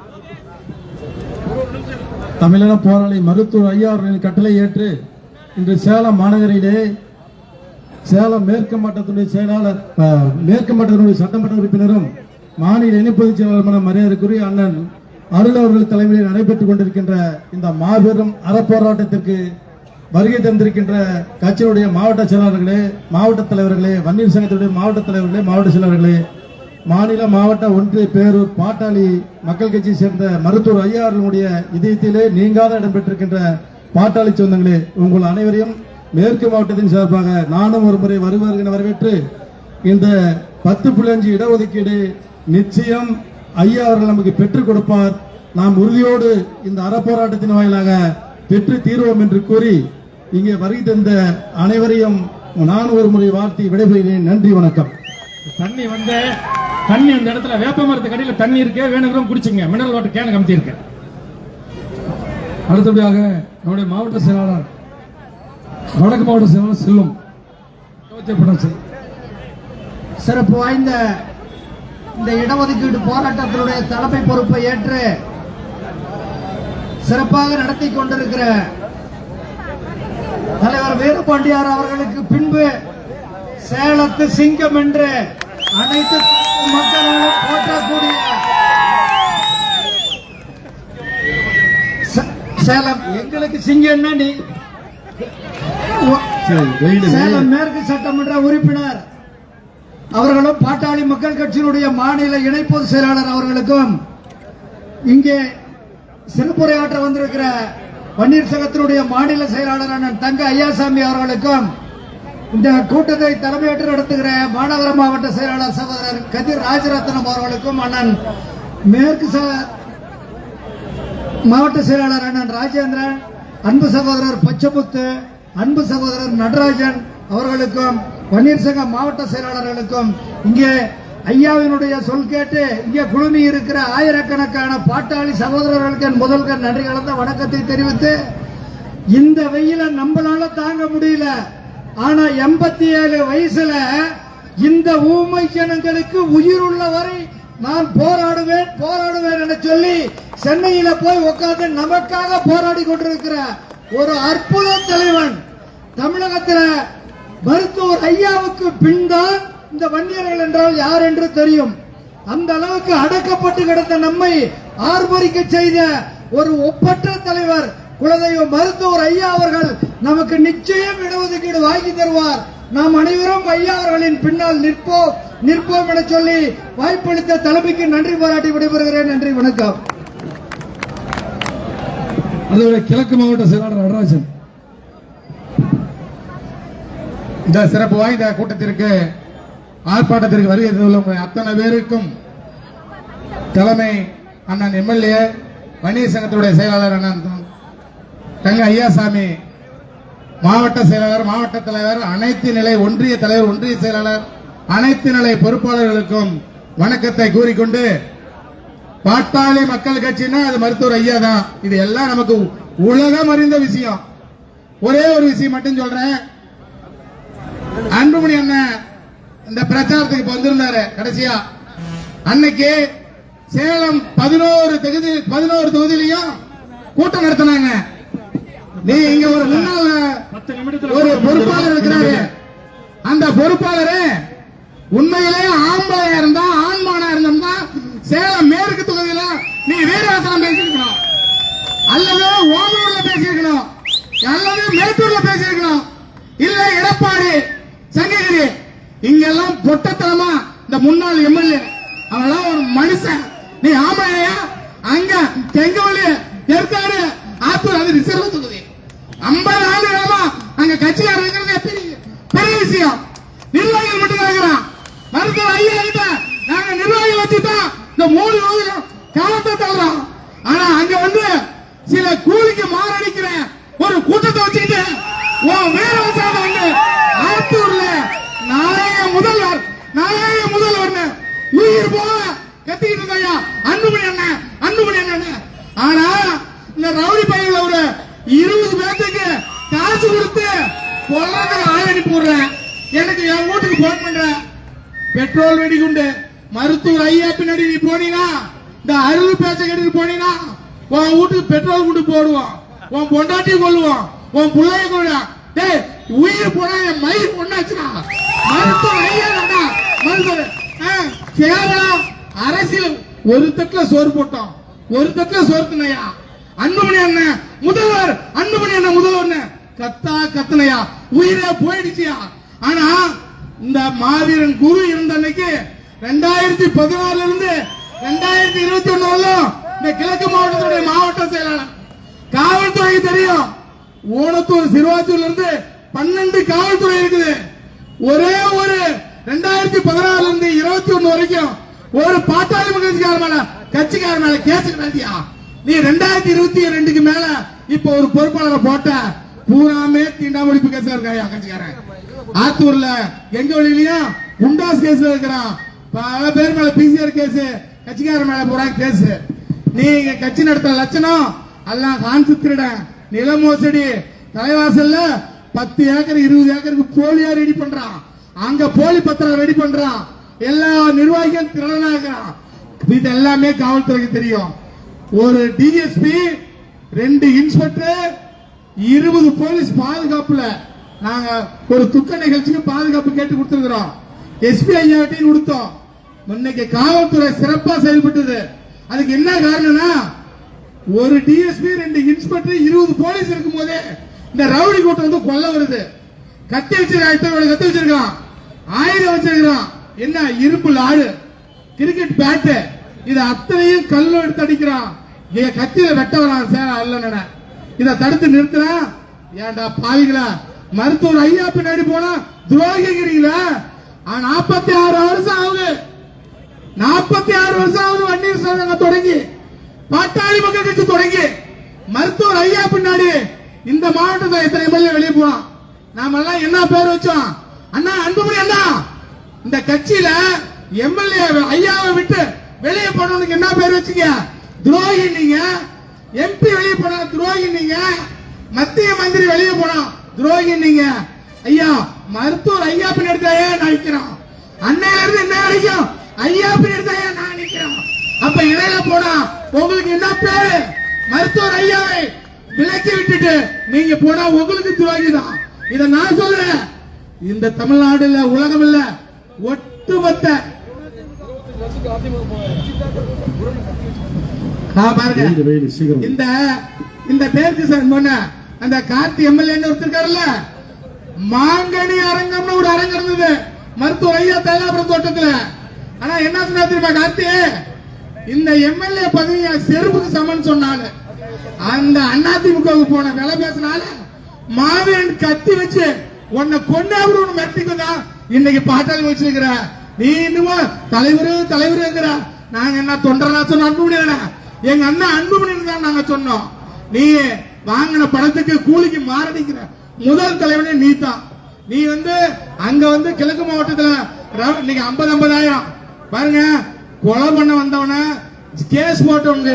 தமிழக போராளி மருத்துவர் ஐயா அவர்களின் கட்டளை ஏற்று இன்று சேலம் மாநகரிலே சேலம் மேற்கு மாவட்டத்தினுடைய செயலாளர், மேற்கு மாவட்டத்தினுடைய சட்டமன்ற உறுப்பினரும் மாநில இணைப்பொதுச் செயலாளர் மரியாதைக்குரிய அண்ணன் அருள் அவர்கள் தலைமையில் நடைபெற்றுக் கொண்டிருக்கின்ற இந்த மாபெரும் அறப்போராட்டத்திற்கு வருகை தந்திருக்கின்ற கட்சியினுடைய மாவட்ட செயலாளர்களே, மாவட்ட தலைவர்களே, வன்னியர் சங்கத்தினுடைய மாவட்ட தலைவர்களே, மாவட்ட செயலாளர்களே, மாநில மாவட்ட ஒன்றிய பேரூர் பாட்டாளி மக்கள் கட்சியை சேர்ந்த மருத்துவர் ஐயா அவர்களுடைய இதயத்திலே நீங்காத இடம்பெற்றிருக்கின்ற பாட்டாளி சொந்தங்களே, உங்கள் அனைவரையும் மேற்கு மாவட்டத்தின் சார்பாக நானும் ஒரு முறை வருவார்கள் வரவேற்று இந்த 10.5 இடஒதுக்கீடு நிச்சயம் ஐயா அவர்கள் நமக்கு பெற்றுக் கொடுப்பார். நாம் உறுதியோடு இந்த அறப்போராட்டத்தின் வாயிலாக பெற்று தீர்வோம் என்று கூறி இங்கே வருகை தந்த அனைவரையும் நான் ஒரு முறை வாழ்த்தி விடைபெறுகிறேன். நன்றி, வணக்கம். தண்ணி அந்த இடத்துல வேப்ப மரத்து கடையில தண்ணி இருக்கு, வேணுங்கிறோம் குடிச்சுங்க. மினரல் வாட்டர் கேன் கமிட்டி இருக்கு. அடுத்தபடியாக நம்முடைய மாவட்ட செயலாளர், வடக்கு மாவட்ட செயலாளர் செல்லும். சிறப்பு வாய்ந்த இந்த இடஒதுக்கீடு போராட்டத்தினுடைய தலைமை பொறுப்பை ஏற்று சிறப்பாக நடத்தி கொண்டிருக்கிற தலைவர் வீரபாண்டியார் அவர்களுக்கு பின்பு சேலத்து சிங்கம் என்று அனைத்து மக்களாலும் போற்றக்கூடிய சேலம் எங்களுக்கு சிங்கம்னா நீ சேலம் மேற்கு சட்டமன்ற உறுப்பினர் அவர்களும் பாட்டாளி மக்கள் கட்சியினுடைய மாநில இணை பொதுச் செயலாளர் அவர்களுக்கும் இங்கே சிறப்புரையாற்ற வந்திருக்கிற வன்னியர் சங்கத்தினுடைய மாநில செயலாளரான தங்க ஐயாசாமி அவர்களுக்கும் இந்த கூட்டத்தை தலைமையேற்று நடத்துகிற மாநகர மாவட்ட செயலாளர் சகோதரர் கதிர் ராஜரத்னம் அவர்களுக்கும், அண்ணன் மேற்கு மாவட்ட செயலாளர் அண்ணன் ராஜேந்திரன், அன்பு சகோதரர் பச்சமுத்து, அன்பு சகோதரர் நடராஜன் அவர்களுக்கும், வன்னியர் சங்க மாவட்ட செயலாளர்களுக்கும், இங்கே ஐயாவினுடைய சொல் கேட்டு இங்கே குழுமி இருக்கிற ஆயிரக்கணக்கான பாட்டாளி சகோதரர்களுக்கு என் முதல்கள் நன்றி கலந்த வணக்கத்தை தெரிவித்து, இந்த வெயில நம்மளால தாங்க முடியல. ஆனா 87 வயசுல இந்த ஊமை ஜனங்களுக்கு உயிர் உள்ள வரை நான் போராடுவேன் போராடுவேன் என சொல்லி சென்னையில போய் உட்கார்ந்து நமக்காக போராடி கொண்டிருக்கிற ஒரு அற்புத தலைவன். தமிழகத்தில் மருத்துவர் ஐயாவுக்கு பின்தான் இந்த வன்னியர்கள் என்றால் யார் என்று தெரியும். அந்த அளவுக்கு அடக்கப்பட்டு கிடந்த நம்மை ஆர்ப்பரிக்க செய்த ஒரு ஒப்பற்ற தலைவர் குலதெய்வ மருத்துவர் ஐயா அவர்கள் நமக்கு நிச்சயம் இடஒதுக்கீடு வாங்கி தருவார். நாம் அனைவரும் ஐயா அவர்களின் பின்னால் நிற்போம் என சொல்லி வாய்ப்பளித்த தலைமைக்கு நன்றி பாராட்டி விடைபெறுகிறேன். நன்றி, வணக்கம். அதோட கிழக்கு மாவட்ட செயலாளர் நடராஜன். இந்த சிறப்பு வாய்ந்த கூட்டத்திற்கு, ஆர்ப்பாட்டத்திற்கு வருகை தந்துள்ள அத்தனை பேருக்கும் தலைமை அண்ணன் எம்எல்ஏ, வன்னியர் சங்கத்துடைய செயலாளர் அண்ணன் தங்க ஐயாசாமி, மாவட்ட செயலாளர், மாவட்ட தலைவர், அனைத்து நிலை ஒன்றிய தலைவர், ஒன்றிய செயலாளர், அனைத்து நிலை பொறுப்பாளர்களுக்கும் வணக்கத்தை கூறிக்கொண்டு, பாட்டாளி மக்கள் கட்சினா அது மருத்துவர் ஐயா தான். இது எல்லாம் நமக்கு உலகம் அறிந்த விஷயம். ஒரே ஒரு விஷயம் மட்டும் சொல்றேன். அன்புமணி அண்ணன் இந்த பிரச்சாரத்துக்கு வந்திருந்தாரு கடைசியா. அன்னைக்கு சேலம் 11 தொகுதியிலையும் கூட்டம் நடத்தினாங்க. நீ இங்க ஒரு முன்னாள் 10 நிமிடத்துல ஒரு பொறுப்பாளர் இருக்கிறாரு. அந்த பொறுப்பாளரு உண்மையிலே ஆம்பளையா இருந்தா ஆண்மானா இருந்தா சேலம் மேற்கு தொகுதியில நீ வீரவாசனம் பேசியிருக்கணும், அல்லது ஓமூர்ல பேசியிருக்கணும், அல்லது மேட்டூர்ல பேசியிருக்கணும், இல்ல எடப்பாடி சங்ககிரி இங்கெல்லாம் பொட்டத்தனமா இந்த முன்னாள் எம்எல்ஏ அவெல்லாம் ஒரு மனுஷன். நீ ஆம்பளையா அங்க தெங்கவழி ஏற்காடு ஆத்தூர் அது ரிசர்வ் தொகுதி 50 ஆண்டுகளா அங்க கட்சிக்காரங்க பெரிய விஷயம். நிர்வாகிகள் மட்டும் இருக்கிறான். மருத்துவர் ஐயா கிட்ட நாங்க நிர்வாகிகள் வச்சுதான் இந்த 3 யோகம் காலத்தை தள்ளுறோம். ஆனா அங்க வந்து சில கூலிக்கு மாரடிக்கிற ஒரு கூட்டத்தை வச்சுக்கிட்டு வேற வந்து ஆத்தூர்ல நாளைய முதல்வர் உயிர் போல கத்திக்கிட்டு இருந்தா அன்புமணி அண்ணன். ஆனா இந்த ரவுடி பையன்ல ஒரு 20 பேருக்கு காசு கொடுத்து கொள்ளாத ஆள் அனுப்பி விடுறேன். எனக்கு என் வீட்டுக்கு போன் பண்ற பெட்ரோல் வெடிகுண்டு மருத்துவர் ஐயா பின்னாடி நீ போனீனா இந்த அருள் பேச்ச கேட்டு போனீனா உன் வீட்டுக்கு பெட்ரோல் குண்டு போடுவோம், உன் பொண்டாட்டி கொள்ளுவோம், உன் பிள்ளைய கொள்ளுவோம். டேய் உயிர் போனா என் மயிர் பொண்ணாச்சுனா மருத்துவர் ஐயா மருத்துவர் கேவலம் அரசியல் ஒரு தட்டுல சோறு போட்டோம், ஒரு தட்டுல சோறு தின்னையா. அன்புமணி அண்ணன் முதல்வர் கத்தனையா உயிரே போயிடுச்சியா. ஆனா இந்த மாவீரன் குரு இருந்த அன்னைக்கு 2016 இருந்து 2021 வரலும் இந்த கிழக்கு மாவட்டத்துடைய மாவட்ட செயலாளர் காவல்துறை தெரியும். ஓணத்தூர் சிறுவாச்சூர்ல இருந்து 12 காவல்துறை இருக்குது. ஒரே ஒரு 2016 இருந்து 21 வரைக்கும் ஒரு பாட்டாளி கட்சிக்கார மேல கேஸ் கிடையாதியா. நீ 2022க்கு மேல இப்ப ஒரு பொறுப்பாளரை போட்ட பூராமே தீண்டாமொழிப்பு கேஸ்ல இருக்காயா கட்சிக்காரன். ஆத்தூர்ல எங்க வழியிலயும் குண்டாஸ் கேஸ்ல இருக்கிறான். பல பேர் மேல பிசிஆர் கேஸ் கட்சிக்கார மேல பூரா கேஸ். நீங்க கட்சி நடத்த லட்சணம் எல்லாம் கான்சு திருட நில மோசடி தலைவாசல்ல 10 ஏக்கர் 20 ஏக்கருக்கு போலியா ரெடி பண்றான், அங்க போலி பத்திரம் ரெடி பண்றான், எல்லா நிர்வாகிகள் திறனா இருக்கிறான். இது எல்லாமே காவல்துறைக்கு தெரியும். ஒரு டிஎஸ்பி 2 இன்ஸ்பெக்டர் 20 போலீஸ் பாதுகாப்புல நாங்க ஒரு துக்க நிகழ்ச்சிக்கு பாதுகாப்பு கேட்டு கொடுத்திருக்கிறோம். எஸ்பி ஐயாட்டையும் கொடுத்தோம். இன்னைக்கு காவல்துறை சிறப்பா செயல்பட்டது. அதுக்கு என்ன காரணம்னா ஒரு டிஎஸ்பி 2 இன்ஸ்பெக்டர் 20 போலீஸ் இருக்கும் போதே இந்த ரவுடி கூட்டம் வந்து கொல்ல வருது. கத்தி வச்சிருக்கான், ஆயுதம் வச்சிருக்கான், என்ன இரும்பு லாடு கிரிக்கெட் பேட்டு இது அத்தனையும் கல்லு எடுத்து அடிக்கிறான். கத்தியில வெட்ட வரான் சேர அல்ல. இதை தடுத்து நிறுத்தினா ஏன்டா பாவிகளா மருத்துவர் ஐயா பின்னாடி போனா துரோகிக்கிறீங்களா? 46 வருஷம் ஆகுது. 46 வருஷம் ஆகுது வன்னியர் சங்கம் தொடங்கி பாட்டாளி மக்கள் கட்சி தொடங்கி மருத்துவர் ஐயா பின்னாடி இந்த மாவட்டத்தை எத்தனை எம்எல்ஏ வெளியே போனோம். நாம எல்லாம் என்ன பேர் வச்சோம்? அண்ணா அன்புமணி அண்ணா. இந்த கட்சியில எம்எல்ஏ ஐயாவை விட்டு வெளியே போனவனுக்கு என்ன பேர் வச்சீங்க? துரோகி நீங்க. எம்பி வெளியே போனா துரோகி நீங்க. மத்திய மந்திரி வெளியே போனா துரோகி நீங்க. ஐயா மருத்துவர் ஐயா பின்னாடி தான் நான் நிக்கிறோம். அன்னையில இருந்து என்ன வரைக்கும் ஐயா பின்னாடி தான் நான் நிக்கிறோம். அப்ப இடையில போனா உங்களுக்கு என்ன பேரு? மருத்துவர் ஐயாவை விலக்கி விட்டுட்டு நீங்க போனா உங்களுக்கு துரோகி தான். இத நான் சொல்றேன். இந்த தமிழ்நாடுல உலகம் இல்ல ஒட்டுமொத்த இந்த பேருக்கு அந்த கார்த்தி எம்எல்ஏ ஒருத்தருக்காருல்ல மாங்கனி அரங்கம்னு ஒரு அரங்கம் இருந்தது மருத்துவர் ஐயா தைலாபுரம் தோட்டத்துல. ஆனா என்ன சொன்னா தெரியுமா கார்த்தி? இந்த எம்எல்ஏ பதவியை செருப்புக்கு சமன் சொன்னாங்க. அந்த அதிமுக போன வேலை பேசினால மாவீரன் கத்தி வச்சு உன்னை கொண்டாபுரம் மிரட்டிக்குதா இன்னைக்கு பாட்டாளி வச்சிருக்கிற. நீ இன்னும் தலைவர் நாங்க என்ன தொண்டரா சொன்ன அன்புமணி எங்க அண்ணன் அன்புமணி தான் நாங்க சொன்னோம். நீ வாங்கின பணத்துக்கு கூலிக்கு மாரடிக்கிற முதல் தலைவனே நீ தான். நீ வந்து அங்க வந்து கிழக்கு மாவட்டத்துல நீங்க 50,000 பாருங்க கொலை பண்ண வந்தவன கேஸ் போட்டவங்க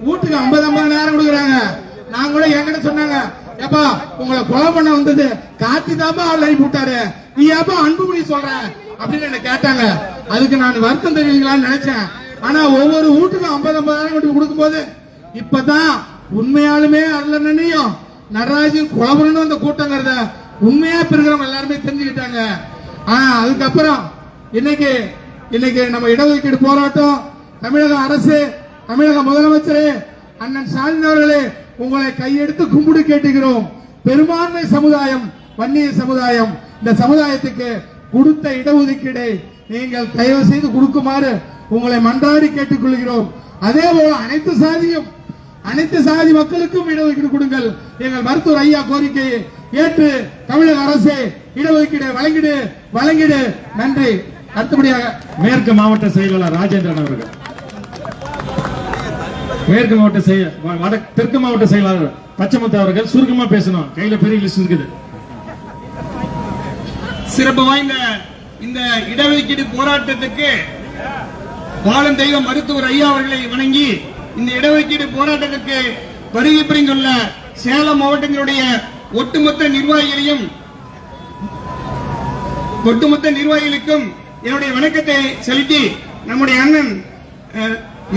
வீட்டுக்கு 50,000 கொடுக்குறாங்க. நான் கூட என்கிட்ட சொன்னாங்க, ஏப்பா உங்களை கொலை பண்ண வந்தது கார்த்தி தாப்பா அவள் அனுப்பி விட்டாரு, நீ ஏப்பா அன்புமணி சொல்ற அப்படின்னு என்ன கேட்டாங்க. அதுக்கு நான் வருத்தம் தெரிவிக்கலாம்னு நினைச்சேன். ஆனா ஒவ்வொரு வீட்டுக்கும் 50,000 கொடுக்கும் போது இப்பதான் உண்மையாலுமே அருளனையும் நடராஜன் குலவரனும் அந்த கூட்டங்கிறத உண்மையா பெறுகிறவங்க எல்லாருமே தெரிஞ்சுக்கிட்டாங்க. ஆனா அதுக்கப்புறம் இன்னைக்கு நம்ம இடஒதுக்கீடு போராட்டம், தமிழக அரசு, தமிழக முதலமைச்சரே, அண்ணன் ஸ்டாலின் அவர்களே, உங்களை கையெடுத்து கும்பிடு கேட்டுகிறோம். பெரும்பான்மை சமுதாயம், வன்னியர் சமுதாயம், இந்த சமுதாயத்துக்கு கொடுத்த இடஒதுக்கீடை நீங்கள் தயவு செய்து கொடுக்குமாறு உங்களை மன்றாடி கேட்டுக்கொள்கிறோம். அதே போல அனைத்து சாதி மக்களுக்கும் இடஒதுக்கீடு கொடுங்கள். எங்கள் மருத்துவர் ஐயா கோரிக்கையை ஏற்று தமிழக அரசே இடஒதுக்கீடு வழங்கிடு. நன்றி. அடுத்தபடியாக மேற்கு மாவட்ட செயலாளர் ராஜேந்திரன் அவர்கள், தெற்கு மாவட்ட செயலாளர் பச்சமுத்து அவர்கள் சுருக்கமா பேசணும். கையில பெரிய லிஸ்ட் இருக்குது. சிறப்பு வாய்ந்த இந்த இடஒதுக்கீடு போராட்டத்துக்கு வாழும் தெய்வம் மருத்துவர் ஐயா அவர்களை வணங்கி இந்த இடஒதுக்கீடு போராட்டத்திற்கு வருகை புரிந்துள்ள சேலம் மாவட்டத்தினுடைய ஒட்டுமொத்த நிர்வாகிகளுக்கும் என்னுடைய வணக்கத்தை செலுத்தி, நம்முடைய அண்ணன்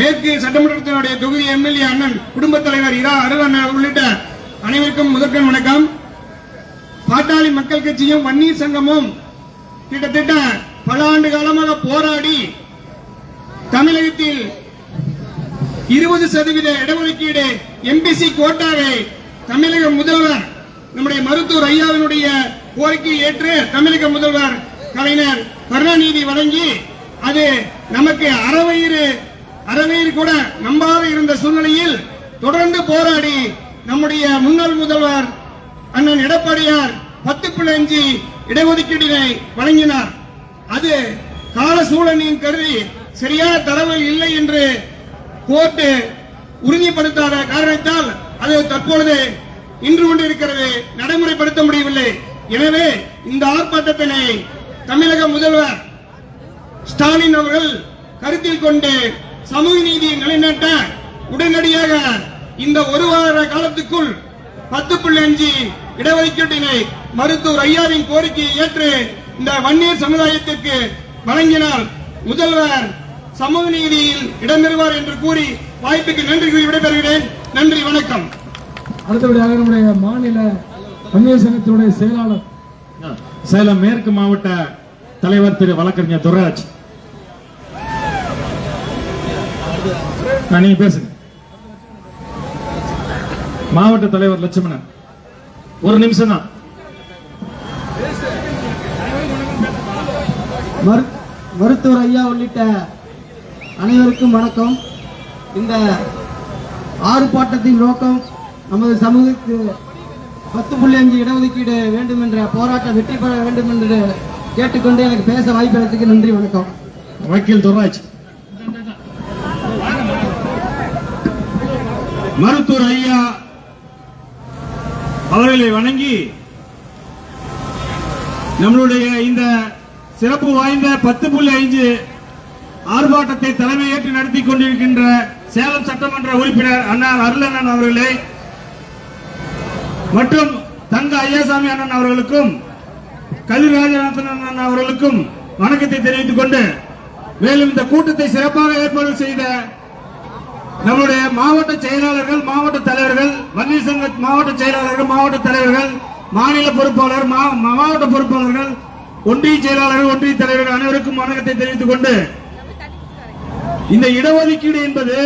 மேற்கு சட்டமன்றத்தினுடைய தொகுதி எம்எல்ஏ அண்ணன் குடும்பத் தலைவர் இரா அருளண்ணன் உள்ளிட்ட அனைவருக்கும் முதற்கண் வணக்கம். பாட்டாளி மக்கள் கட்சியும் வன்னியர் சங்கமும் கிட்டத்தட்ட பல ஆண்டு காலமாக போராடி தமிழகத்தில் 20% இடஒதுக்கீடு எம்பிசி கோட்டாவை தமிழக முதல்வர் நம்முடைய மருத்துவர் ஐயாவினுடைய கோரிக்கையை ஏற்று தமிழக முதல்வர் கலைஞர் கருணாநிதி வழங்கி, அது நமக்கு அறவயிறு கூட நம்பாத இருந்த சூழ்நிலையில் தொடர்ந்து போராடி நம்முடைய முன்னாள் முதல்வர் அண்ணன் எடப்பாடியார் 10.5 இடஒதுக்கீட்டினை வழங்கினார். அது கால சூழலின் கருதி சரியான தரவில் இல்லை என்று கோர்ட்டு உறுதிப்படுத்தாத காரணத்தால் அது தற்பொழுது இன்று கொண்டிருக்கிறது, நடைமுறைப்படுத்த முடியவில்லை. எனவே இந்த ஆர்ப்பாட்டத்தினை தமிழக முதல்வர் ஸ்டாலின் அவர்கள் கருத்தில் கொண்டு சமூக நீதியை நிலைநாட்ட உடனடியாக இந்த ஒரு வார காலத்துக்குள் 10.5 இடஒதுக்கீட்டினை மருத்துவர் ஐயாவின் கோரிக்கையை ஏற்று இந்த வன்னியர் சமுதாயத்திற்கு வழங்கினால் முதல்வர் சமூக நீதியில் இடம்பெறுவார் என்று கூறி வாய்ப்புக்கு நன்றி கூறி விடைபெறுகிறேன். நன்றி, வணக்கம். அடுத்தபடியாக நம்முடைய மாநில வன்னியர் சங்கத்தினுடைய செயலாளர் சேலம் மேற்கு மாவட்ட தலைவர் திரு வழக்கறிஞர் துரைராஜ், நீங்க பேசுங்க. மாவட்ட தலைவர் லட்சுமணன், ஒரு நிமிஷம் தான். மருத்துவர் ஐயா உள்ளிட்ட அனைவருக்கும் வணக்கம். இந்த ஆர்ப்பாட்டத்தின் நோக்கம் நமது சமூகத்துக்கு 10.5 இடஒதுக்கீடு வேண்டும் என்ற போராட்டம் வெற்றி பெற வேண்டும் என்று கேட்டுக்கொண்டு எனக்கு பேச வாய்ப்பளித்ததுக்கு நன்றி, வணக்கம். வக்கீல் துரைராஜ். மருத்துவர் ஐயா அவர்களை வணங்கி நம்மளுடைய இந்த சிறப்பு வாய்ந்த 10.5 ஆர்ப்பாட்டத்தை தலைமையேற்று நடத்தி கொண்டிருக்கின்ற சேலம் சட்டமன்ற உறுப்பினர் அண்ணன் அருளண்ணன் அவர்களே மற்றும் தங்க ஐயாசாமி அண்ணன் அவர்களுக்கும் கதிர்ராஜநாதன் அண்ணன் அவர்களுக்கும் வணக்கத்தை தெரிவித்துக் கொண்டு, மேலும் இந்த கூட்டத்தை சிறப்பாக ஏற்பாடு செய்த நம்முடைய மாவட்ட செயலாளர்கள், மாவட்ட தலைவர்கள், வன்னியர் சங்க மாவட்ட செயலாளர்கள், மாவட்ட தலைவர்கள், மாநில பொறுப்பாளர், மாவட்ட பொறுப்பாளர்கள், ஒன்றிய செயலாளர்கள், ஒன்றிய தலைவர்கள் அனைவருக்கும் வணக்கத்தை தெரிவித்துக் கொண்டு, இந்த இடஒதுக்கீடு என்பது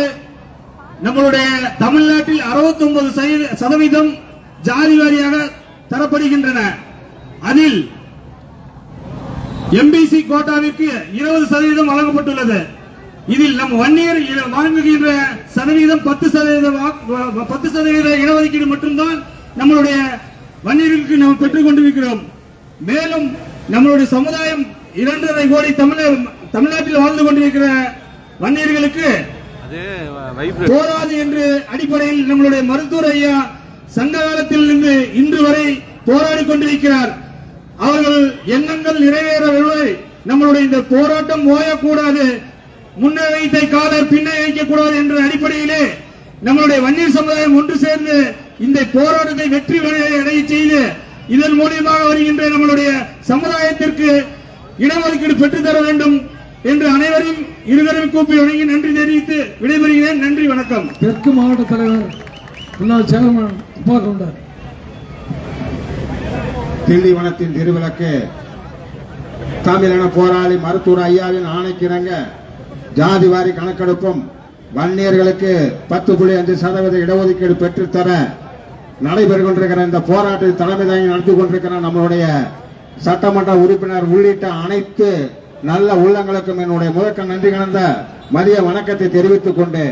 நம்மளுடைய தமிழ்நாட்டில் 69% ஜாதி வாரியாக தரப்படுகின்றன. அதில் எம்பிசி கோட்டாவிற்கு 20% வழங்கப்பட்டுள்ளது. இதில் நம் வன்னியர் வாங்குகின்ற சதவீதம் 10% இடஒதுக்கீடு மட்டும்தான் நம்மளுடைய வன்னியர்களுக்கு நாம் பெற்றுக் கொண்டிருக்கிறோம். மேலும் நம்மளுடைய சமுதாயம் 2.5 கோடி தமிழ்நாட்டில் வாழ்ந்து கொண்டிருக்கிற வன்னியர்களுக்கு போராது என்று அடிப்படையில் நம்மளுடைய மருத்துவர் ஐயா சங்க காலத்தில் இருந்து இன்று வரை போராடி கொண்டிருக்கிறார். அவர்கள் எண்ணங்கள் நிறைவேறவில்லை. நம்மளுடைய இந்த போராட்டம் ஓயக்கூடாது, முன்னே வைத்த காலர் பின்னே வைக்கக்கூடாது என்ற அடிப்படையிலே நம்மளுடைய வன்னியர் சமுதாயம் ஒன்று சேர்ந்து இந்த போராட்டத்தை வெற்றி அடைய செய்து இதன் மூலியமாக வருகின்ற நம்மளுடைய சமுதாயத்திற்கு இடஒதுக்கீடு பெற்றுத்தர வேண்டும் என்று அனைவரையும் இருவரும் கூப்பி வழங்கி நன்றி தெரிவித்து விடைபெறுகிறேன். நன்றி, வணக்கம். தெற்கு மாவட்ட தலைவர் முன்னாள் சேர்மன் துப்பா கவுண்டர். திண்டிவனத்தின் திருவிளக்கு தமிழின போராளி மருத்துவர் ஐயாவின் ஆணைக்கிணங்க ஜாதிவாரி கணக்கெடுப்பும் வன்னியர்களுக்கு 10.5% இடஒதுக்கீடு பெற்றுத்தர நடைபெறுகின்ற இந்த போராட்டத்தை தலைமை தாங்கி நடத்தி கொண்டிருக்கிற நம்மளுடைய சட்டமன்ற உறுப்பினர் உள்ளிட்ட அனைத்து நல்ல உள்ளங்களுக்கும் என்னுடைய முதற்க நன்றி கலந்த மதிய வணக்கத்தை தெரிவித்துக் கொண்டு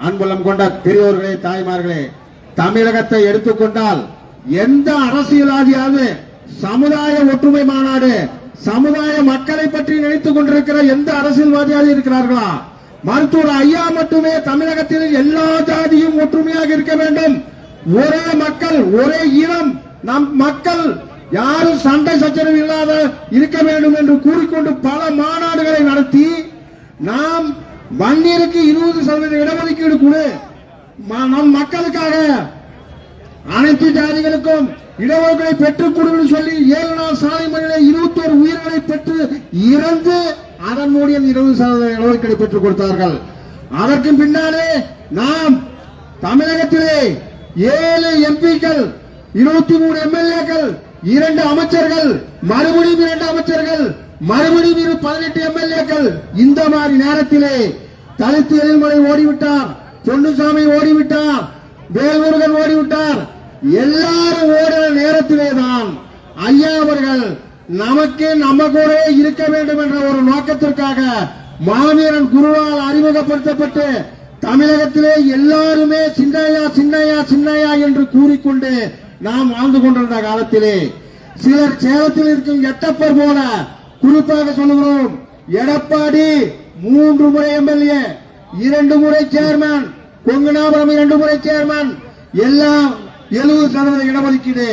அன்புள்ளம் கொண்ட பெரியோர்களே தாய்மார்களே, தமிழகத்தை எடுத்துக்கொண்டால் எந்த அரசியல்வாதியாவது சமுதாய ஒற்றுமை மாநாடு சமுதாய மக்களை பற்றி நினைத்துக் கொண்டிருக்கிற எந்த அரசியல்வாதியாவது இருக்கிறார்களா? மருத்துவர் ஐயா மட்டுமே தமிழகத்தில் எல்லா ஜாதியும் ஒற்றுமையாக இருக்க வேண்டும், ஒரே மக்கள் ஒரே இனம், நம் மக்கள் யாரும் சண்டை சச்சரவு இல்லாத இருக்க வேண்டும் என்று கூறிக்கொண்டு பல மாநாடுகளை நடத்தி நாம் வன்னியருக்கு 20% இடஒதுக்கீடு கொடு, நம் மக்களுக்காக அனைத்து ஜாதிகளுக்கும் இடஒதுக்கீடை பெற்றுக் கொடுன்னு சொல்லி 7 நாள் சாலை மறியலில் 21 உயிர்களை பெற்று இறந்து அதன் மூலம் 20% இடஒதுக்கீடு பெற்றுக் கொடுத்தார்கள். அதற்கு பின்னாலே நாம் தமிழகத்திலே 7 எம்பிக்கள், 23 எம்எல்ஏக்கள், 2 அமைச்சர்கள், மறுபடியும் 2 அமைச்சர்கள், மறுபடியும் 18 எம்எல்ஏக்கள். இந்த மாதிரி நேரத்திலே தலித்து எழில்மலை ஓடிவிட்டார், பொன்னுசாமி ஓடிவிட்டார், வேல்முருகன் ஓடிவிட்டார். எல்லாரும் ஓடுற நேரத்திலே தான் ஐயா அவர்கள் நமக்கு நம்ம கூட இருக்க வேண்டும் என்ற ஒரு நோக்கத்திற்காக மாவீரன் குருவால் அறிமுகப்படுத்தப்பட்டு தமிழகத்திலே எல்லாருமே சின்னையா சின்னையா சின்னையா என்று கூறிக்கொண்டு நாம் வாழ்ந்து கொண்டிருந்த காலத்திலே சிலர் சேலத்தில் இருக்கும் எட்டப்பர் போல குறிப்பாக சொல்லுகிறோம், எடப்பாடி 3 முறை எம்எல்ஏ, 2 முறை சேர்மன், கொங்குநாபுரம் 2 முறை சேர்மன், எல்லாம் 70% இடஒதுக்கீடு.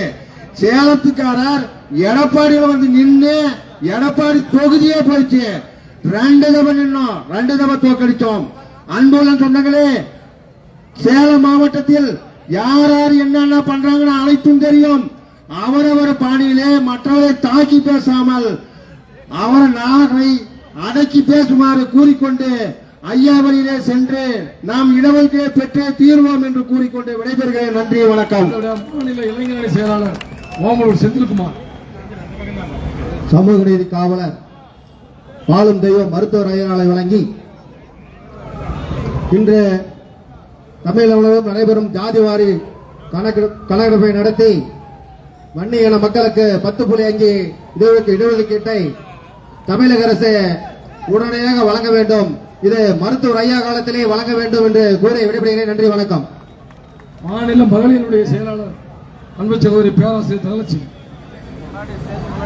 சேலத்துக்காரர் எடப்பாடியில வந்து நின்று எடப்பாடி தொகுதியே போயிடுச்சு, 2 தடவை நின்னோம், 2 தடவை தோக்கடிச்சோம். அன்புள்ள சொந்தங்களே, சேலம் மாவட்டத்தில் யார் யார் என்னென்ன பண்றாங்கன்னு அனைத்தும் தெரியும். அவரவர் பாணியிலே மற்றவரை தாக்கி பேசாமல் அவர் நாகை அடக்கி பேசுமாறு கூறிக்கொண்டு ஐயா வழியிலே சென்று நாம் இடஒதுக்கீடு பெற்றே தீர்வோம் என்று கூறிக்கொண்டு விடைபெறுகிறேன். நன்றி, வணக்கம். மாநில இளைஞரணி செயலாளர் ஓமலூர் செந்தில்குமார். சமூக நீதி காவலர் வாழும் தெய்வம் மருத்துவர் ஐயனாலை வழங்கி இன்று தமிழகம் முழுவதும் நடைபெறும் ஜாதிவாரி கணக்கெடுப்பை நடத்தி வன்னிய இன மக்களுக்கு 10.5 இடஒதுக்கீட்டை தமிழக அரசு உடனடியாக வழங்க வேண்டும், இது மருத்துவர் ஐயா காலத்திலே வழங்க வேண்டும் என்று கூறி விடைபெறுகிறேன். நன்றி, வணக்கம். மாநில மகளிருடைய செயலாளர் அன்பு சகோதரி பேராசிரியர் தனலட்சுமி.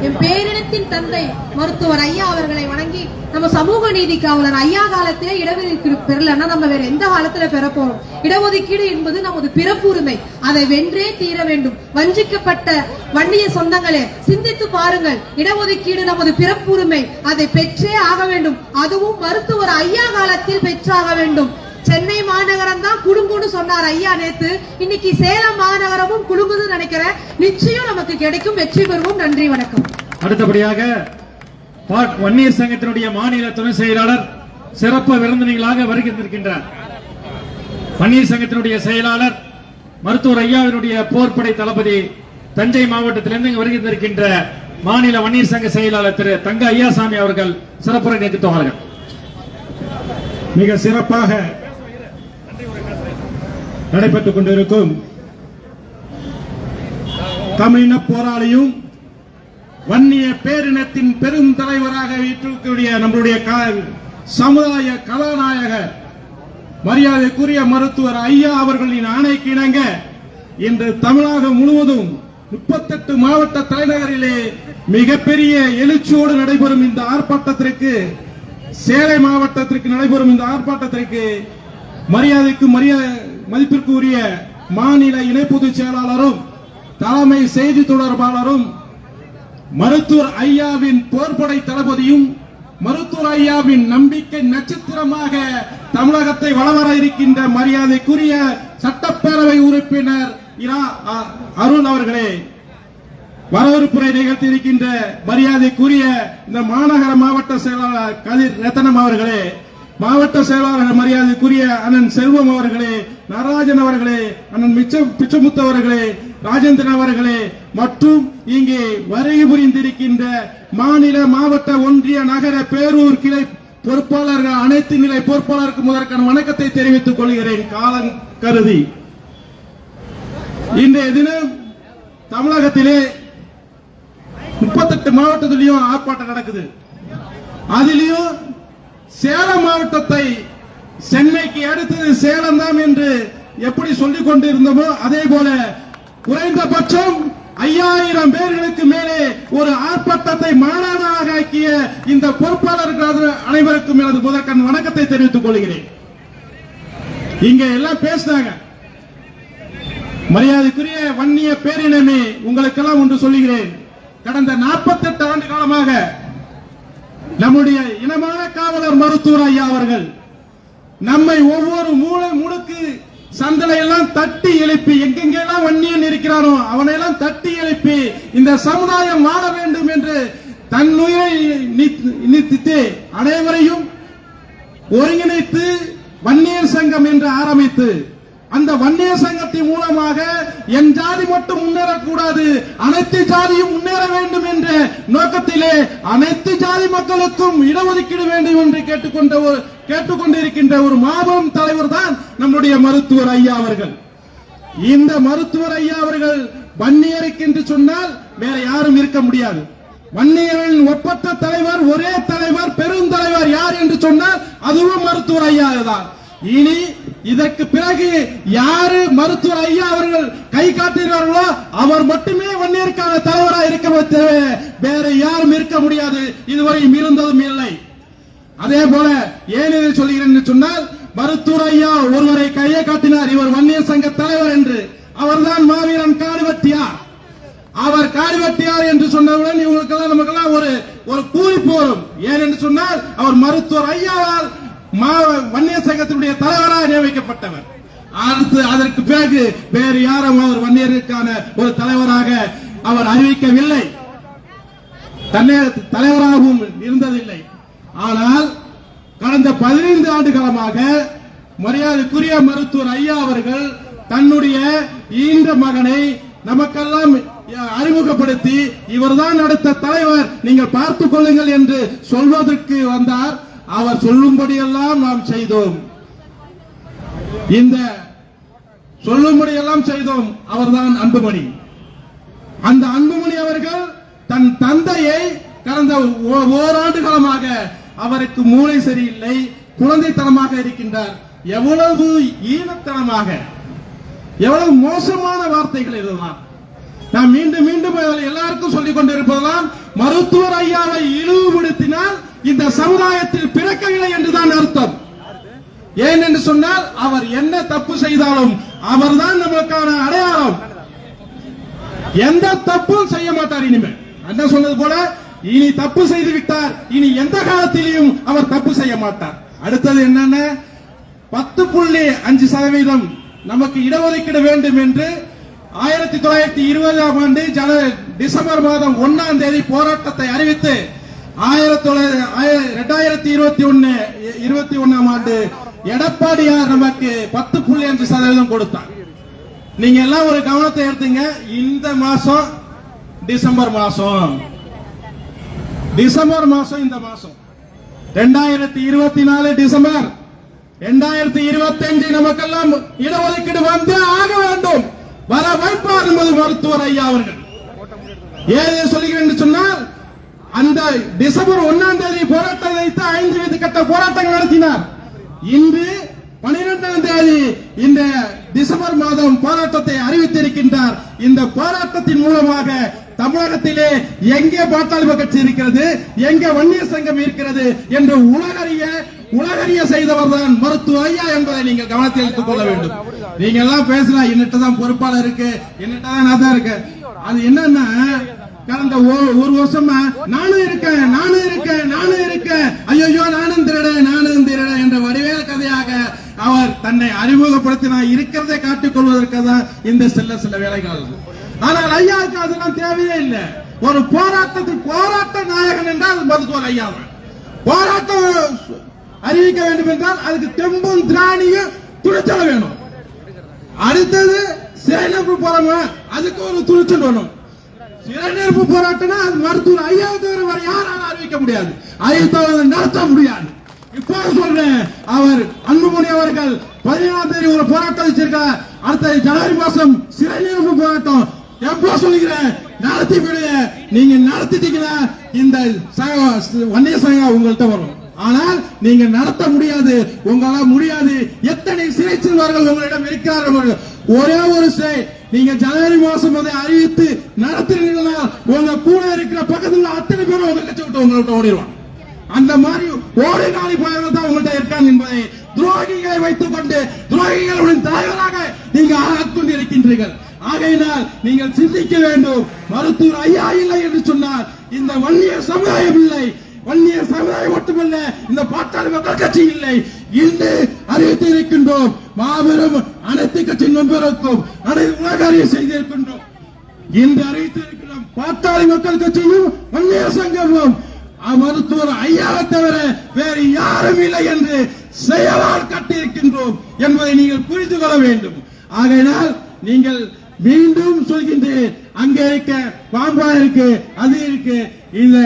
என் பேரினத்தின் தந்தை மருத்துவர் ஐயா அவர்களை வணங்கி நம்ம சமூக நீதி காவலர் ஐயா காலத்திலே இடஒதுக்கீடு பெறலன்னா நம்ம வேற எந்த காலத்துல பெற போறோம்? இடஒதுக்கீடு என்பது நமது பிறப்புரிமை, அதை வென்றே தீர வேண்டும். வஞ்சிக்கப்பட்ட வன்னிய சொந்தங்களே, சிந்தித்து பாருங்கள், இடஒதுக்கீடு நமது பிறப்புரிமை, அதை பெற்றே ஆக வேண்டும். அதுவும் மருத்துவர் ஐயா காலத்தில் பெற்றாக வேண்டும். சென்னை மாநகரம் தான் குடுங்குன்னு சொன்னார் ஐயா நேத்து, இன்னைக்கு சேலம் மாநகரமும் குடுங்குன்னு நினைக்கிறேன். நிச்சயம் நமக்கு கிடைக்கும், வெற்றி பெறுவோம். நன்றி, வணக்கம். அடுத்தபடியாக வன்னியர் சங்கத்தினுடைய மாநில துணை செயலாளர் சிறப்பு விருந்தினர்களாக வருகின்றிருக்கின்றார். வன்னியர் சங்கத்தினுடைய செயலாளர் மருத்துவர் ஐயாவினுடைய போர்ப்படை தளபதி தஞ்சை மாவட்டத்திலிருந்து வருகின்றிருக்கின்ற மாநில வன்னியர் சங்க செயலாளர் திரு தங்க ஐயாசாமி அவர்கள் சிறப்புரை நிகழ்த்துவார்கள். மிக சிறப்பாக நடைபெற்றுக் கொண்டிருக்கும் தமிழின போராளியும் வன்னிய பேரினத்தின் பெரும் தலைவராக இருக்கக்கூடிய நம்முடைய சமுதாய கலாநாயகர் மரியாதைக்குரிய மருத்துவர் ஐயா அவர்களின் ஆணைக்கு இணங்க இன்று தமிழகம் முழுவதும் 38 மாவட்ட தலைநகரிலே மிகப்பெரிய எழுச்சியோடு நடைபெறும் இந்த ஆர்ப்பாட்டத்திற்கு, சேலை மாவட்டத்திற்கு நடைபெறும் இந்த ஆர்ப்பாட்டத்திற்கு மதிப்பிற்கு உரிய மாநில இணை பொதுச் செயலாளரும் தலைமை செய்தி தொடர்பாளரும் மருத்துவர் ஐயாவின் போர்ப்படை தளபதியும் மருத்துவர் ஐயாவின் நம்பிக்கை நட்சத்திரமாக தமிழகத்தை வளவர இருக்கின்ற மரியாதைக்குரிய சட்டப்பேரவை உறுப்பினர் அருண் அவர்களே, வரவேற்புரை நிகழ்த்தி இருக்கின்ற மரியாதைக்குரிய இந்த மாநகர மாவட்ட செயலாளர் கதிர் ரத்தனம் அவர்களே, மாவட்ட செயலாளர் மரியாதைக்குரிய அண்ணன் செல்வம் அவர்களே, நடராஜன் அவர்களே, அண்ணன் பிச்சமுத்து அவர்களே, ராஜேந்திரன் அவர்களே மற்றும் இங்கே வருகை புரிந்திருக்கின்ற மாநில, மாவட்ட, ஒன்றிய, நகர, பேரூர் கிளை பொறுப்பாளர்கள், அனைத்து நிலை பொறுப்பாளருக்கு முதற்கான வணக்கத்தை தெரிவித்துக் கொள்கிறேன். காலம் கருதி இன்றைய தினம் தமிழகத்திலே 38 மாவட்டத்திலையும் ஆர்ப்பாட்டம் நடக்குது. அதிலையும் சேலம் மாவட்டத்தை சென்னைக்கு அடுத்தது சேலம் தான் என்று எப்படி சொல்லிக் கொண்டிருந்தோமோ அதே போல குறைந்தபட்சம் 5000 பேர்களுக்கு மேலே ஒரு ஆர்ப்பாட்டத்தை மாநாடாக ஆக்கிய இந்த பொறுப்பாளர்கள் அனைவருக்கும் எனது முதற்கண் வணக்கத்தை தெரிவித்துக் கொள்கிறேன். இங்க எல்லாம் பேசினாங்க. மரியாதைக்குரிய வன்னிய பேரினமே, உங்களுக்கெல்லாம் ஒன்று சொல்லுகிறேன். கடந்த 48 ஆண்டு காலமாக நம்முடைய இனமான காவலர் மருத்துவர் ஐயா அவர்கள் நம்மை ஒவ்வொரு மூளை முடுக்கு சந்தலை எல்லாம் தட்டி எழுப்பி, எங்கெங்கெல்லாம் வன்னியன் இருக்கிறானோ அவனையெல்லாம் தட்டி எழுப்பி இந்த சமுதாயம் வாழ வேண்டும் என்று தன்னுயிரை நீத்தித்து அனைவரையும் ஒருங்கிணைத்து வன்னியர் சங்கம் என்று ஆரம்பித்து, அந்த வன்னியர் சங்கத்தின் மூலமாக என் ஜாதி மட்டும் முன்னேறக்கூடாது, அனைத்து ஜாதியும் முன்னேற வேண்டும் என்ற நோக்கத்திலே அனைத்து ஜாதி மக்களுக்கும் இடஒதுக்கீடு வேண்டும் என்று கேட்டுக்கொண்டிருக்கின்ற ஒரு மாபெரும் தலைவர் தான் நம்முடைய மருத்துவர் ஐயா அவர்கள். இந்த மருத்துவர் ஐயா அவர்கள் வன்னியருக்கு என்று சொன்னால் வேற யாரும் இருக்க முடியாது. வன்னியரின் ஒப்பற்ற தலைவர், ஒரே தலைவர், பெருந்தலைவர் யார் என்று சொன்னால் அதுவும் மருத்துவர் ஐயா தான். இனி இதற்கு பிறகு யாரு மருத்துவர் ஐயா அவர்கள் கை காட்டுகிறார்களோ அவர் மட்டுமே வன்னியருக்கான தலைவராக இருக்க வேற யாரும் இருக்க முடியாது. இதுவரை இருந்ததும் இல்லை. அதே போல ஏன் இதை சொல்கிறேன் என்று சொன்னால், மருத்துவர் ஐயா ஒருவரை கையை காட்டினார், இவர் வன்னியர் சங்க தலைவர் என்று. அவர்தான் மாவீரன் காடுவெட்டியார். அவர் காடுவெட்டியார் என்று சொன்னவுடன் இவங்களுக்கெல்லாம் நமக்கெல்லாம் ஒரு பூரிப்பு வரும். ஏன் என்று சொன்னால் அவர் மருத்துவர் ஐயாவால் வன்னியர் சங்கத்தினுடைய தலைவராக நியமிக்கப்பட்டவர். அடுத்து அதற்கு பிறகு வேறு யாரும் அவர் வன்னியருக்கான ஒரு தலைவராக அவர் அறிவிக்கவில்லை, தலைவராகவும் இருந்ததில்லை. ஆனால் கடந்த 15 ஆண்டு காலமாக மரியாதைக்குரிய மருத்துவர் ஐயா அவர்கள் தன்னுடைய ஈன்ற மகனை நமக்கெல்லாம் அறிமுகப்படுத்தி, இவர்தான் அடுத்த தலைவர், நீங்கள் பார்த்துக் கொள்ளுங்கள் என்று சொல்வதற்கு வந்தார். அவர் சொல்லும்படியெல்லாம் நாம் செய்தோம். இந்த சொல்லும்படியெல்லாம் செய்தோம். அவர்தான் அன்புமணி. அந்த அன்புமணி அவர்கள் தன் தந்தையை கடந்த ஓராண்டு காலமாக அவருக்கு மூளை சரியில்லை, குழந்தைத்தனமாக இருக்கின்றார். எவ்வளவு ஈனத்தனமாக, எவ்வளவு மோசமான வார்த்தைகள் இதெல்லாம். நாம் மீண்டும் மீண்டும் எல்லாருக்கும் சொல்லிக் கொண்டிருப்பதெல்லாம் மருத்துவர் ஐயாவை இழிவுபடுத்தினால் இந்த சமுதாயத்தில் பிறக்கவில்லை என்றுதான் அர்த்தம். ஏன் என்று சொன்னால் அவர் என்ன தப்பு செய்தாலும் அவர்தான் நமக்கான அடையாளம். எந்த தப்பும் செய்ய மாட்டார். இனிமேல் என்ன சொன்னது போல இனி தப்பு செய்து விட்டார், இனி எந்த காலத்திலையும் அவர் தப்பு செய்ய மாட்டார். அடுத்தது என்னன்னா 10.5% நமக்கு இடஒதுக்கீடு வேண்டும் என்று 1920ஆம் ஆண்டு டிசம்பர் மாதம் 1ஆம் தேதி போராட்டத்தை அறிவித்து 2021ஆம் ஆண்டு எடப்பாடியார் நமக்கு 10.5% கொடுத்தார். நீங்க எல்லாம் ஒரு கவனத்தை எடுத்துங்க. இந்த மாசம் டிசம்பர் மாசம் இந்த மாசம் 2024 டிசம்பர், 2025 நமக்கெல்லாம் இடஒதுக்கீடு வந்து ஆக வேண்டும். வர வைப்பார் என்பது மருத்துவர் ஐயா அவர்கள். ஏன் சொல்லுகிறேன் என்று சொன்னால், அந்த டிசம்பர் 1ஆம் தேதி போராட்டத்தை வைத்து 5 கட்ட போராட்டங்கள் நடத்தினார். இன்று 12ஆம் தேதி இந்த டிசம்பர் மாதம் போராட்டத்தை அறிவித்திருக்கின்றார். இந்த போராட்டத்தின் மூலமாக தமிழகத்திலே எங்கே பாட்டாளி கட்சி இருக்கிறது, எங்கே வன்னியர் சங்கம் இருக்கிறது என்று உலகறிய செய்தவர் தான் மருத்துவர் ஐயா என்பதை நீங்கள் கவனத்தில் எடுத்துக் கொள்ள வேண்டும். நீங்க எல்லாம் பேசலாம், என்னிட்ட தான் பொறுப்பாளர் இருக்கு, என்னிட்ட தான் நான் தான் இருக்கு. அது என்னன்னா, கடந்த ஒரு வருஷமா நானும் இருக்கேன் ஐயோ நானும் திருட என்ற வடிவேல் கதையாக அவர் தன்னை அறிமுகப்படுத்தி நான் இருக்கிறதை காட்டிக் கொள்வதற்கு தான் இந்த சில வேலைகள். ஆனால் ஐயாவுக்கு அதெல்லாம் தேவையே இல்லை. ஒரு போராட்ட நாயகன் என்றால் மருத்துவர் ஐயா. போராட்டம் அறிவிக்க வேண்டும் என்றால் அதுக்கு தெம்பும் திராணியும் துணிச்சல் வேணும். அடுத்தது சேலத்துக்கு போறவங்க அதுக்கு ஒரு துணிச்சல் வேணும். சிறைநிரப்பு போராட்டம்னா அது மருத்துவர் ஐயா தவிர வேற யாராலும் அறிவிக்க முடியாது, அறிவித்தவரை நடத்த முடியாது. இப்போ சொல்றேன், அவர் அன்புமணி அவர்கள் 17ஆம் தேதி ஒரு போராட்டம் வச்சிருக்கார். அடுத்த ஜனவரி மாசம் சிறைநிரப்பு போராட்டம். எப்போ சொல்லுகிறேன், நடத்தி விட. நீங்க நடத்திட்டீங்கன்னா இந்த வன்னிய சங்கம் உங்கள்கிட்ட வரும். ஆனால் நீங்க நடத்த முடியாது, உங்களால முடியாது. எத்தனை சிறை செல்வார்கள் உங்களிடம் இருக்கிறார்கள். ஒரே ஒரு சிறை நீங்க ஜனவரி மாசம் அதை அறிவித்து நடத்துறீங்கன்னா உங்க கூட இருக்கிற பக்கத்துல அத்தனை பேரும் உங்க கட்சி விட்டு உங்கள்கிட்ட ஓடிடுவான். அந்த மாதிரி ஓடி நாளை பயணம் தான் உங்கள்கிட்ட இருக்காங்க என்பதை துரோகிகளை வைத்துக் கொண்டு துரோகிகளுடன் தலைவராக நீங்க ஆட்கொண்டு இருக்கின்றீர்கள். ஆகையினால் நீங்கள் சிந்திக்க வேண்டும். மருத்துவர் ஐயா இல்லை என்று சொன்னால் இந்த வன்னியர் சமுதாயம் இல்லை. வன்னியர் சமுதாயம் மட்டுமல்ல, இந்த பாட்டாளி மக்கள் கட்சி இல்லை. இன்று அறிவித்து இருக்கின்றோம். மாபெரும் அனைத்து கட்சி நண்பருக்கும் அனைத்து உலக அறிய செய்திருக்கின்றோம். இன்று அறிவித்து இருக்கிறோம். பாட்டாளி மக்கள் கட்சியும் வன்னியர் சங்கமும் மருத்துவர் ஐயாவை தவிர வேறு யாரும் இல்லை என்று செயலால் கட்டியிருக்கின்றோம் என்பதை நீங்கள் புரிந்து கொள்ள வேண்டும். ஆகையினால் நீங்கள் மீண்டும் சொல்கின்றேன், அங்கே இருக்க பாம்பா இருக்கு, அது இருக்கு. இந்த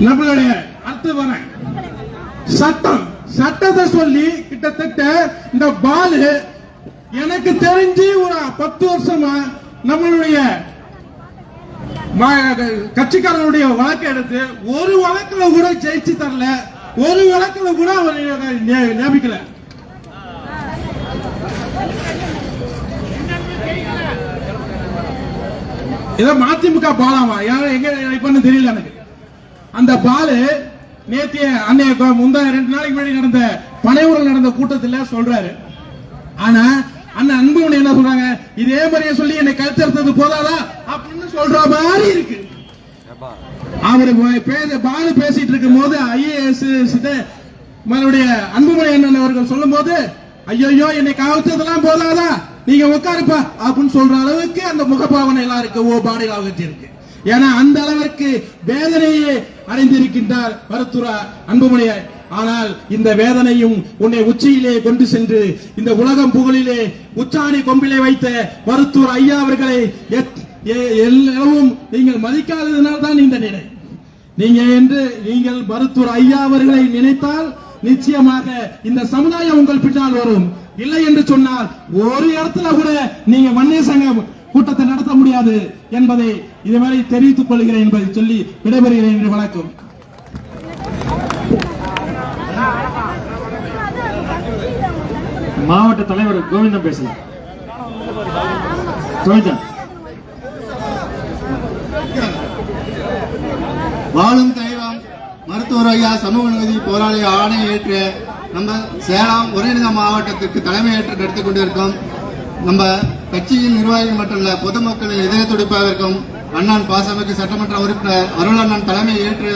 நம்மளுடைய அடுத்து வர சட்டத்தை சொல்லி கிட்டத்தட்ட இந்த பாலு எனக்கு தெரிஞ்சு ஒரு 10 வருஷமா நம்மளுடைய கட்சிக்காரனுடைய வழக்கு எடுத்து ஒரு வழக்குல கூட ஜெயிச்சு தரல, ஒரு வழக்குல கூட அவர் நியமிக்கல. ஏதோ மதிமுக பாலாமா யாரும் எங்க இப்பன்னு தெரியல எனக்கு. அந்த பாலு நேத்திய அன்னைய முந்தைய 2 நாளைக்கு முன்னாடி நடந்த பனையூரில் நடந்த கூட்டத்தில் சொல்றாரு. ஆனா அண்ணன் அன்புமணி என்ன சொல்றாங்க, இதே மாதிரியே சொல்லி என்னை கழுத்தறுத்தது போதாதா அப்படின்னு சொல்ற மாதிரி இருக்கு. அவரு பாலு பேசிட்டு இருக்கும் போது ஐஏஎஸ் மறுபடிய அன்புமணி அண்ணன் அவர்கள் சொல்லும் போது, ஐயோ என்னை கழுத்ததெல்லாம் போதாதா, நீங்க உட்காருப்பா அப்படின்னு சொல்ற அளவுக்கு அந்த முகபாவனை எல்லாம் இருக்கு, பாடி லாங்குவேஜ் இருக்கு. ஏன்னா அந்த அளவிற்கு வேதனையை அடைந்திருக்கின்றார் மருத்துவர் அன்புமணி. ஆனால் இந்த வேதனையும் உன்னை உச்சியிலே கொண்டு சென்று இந்த உலகம் புகழிலே உச்சாணி கொம்பிலே வைத்த மருத்துவர் ஐயா அவர்களை எல்லாவும் நீங்கள் மதிக்காததனால் தான் இந்த நிலை. நீங்கள் மருத்துவர் ஐயா அவர்களை நினைத்தால் நிச்சயமாக இந்த சமுதாயம் உங்கள் பின்னால் வரும். இல்லை என்று சொன்னால் ஒரு இடத்துல கூட நீங்க வன்னியர் சங்கம் கூட்டத்தை நடத்த முடியாது என்பதை இதுவரை தெரிவித்துக் கொள்கிறேன் என்பதை சொல்லி விடைபெறுகிறேன் என்று வணக்கம். மாவட்ட தலைவர் கோவிந்தம் பேசலாம். கோவிந்தன். வாழும் தெய்வம் மருத்துவர் ஐயா சமூக நீதி போராளி ஆணையை ஏற்று நம்ம சேலம் ஒருங்கிணைந்த மாவட்டத்திற்கு தலைமையேற்று நடத்திக் கொண்டிருக்கோம். நம்ம கட்சியின் நிர்வாகிகள் மட்டும் இல்ல, பொதுமக்களின் இதய துடிப்பாக இருக்கும் அண்ணன் பாசமிகு சட்டமன்ற உறுப்பினர் அருள் அண்ணன் தலைமை ஏற்று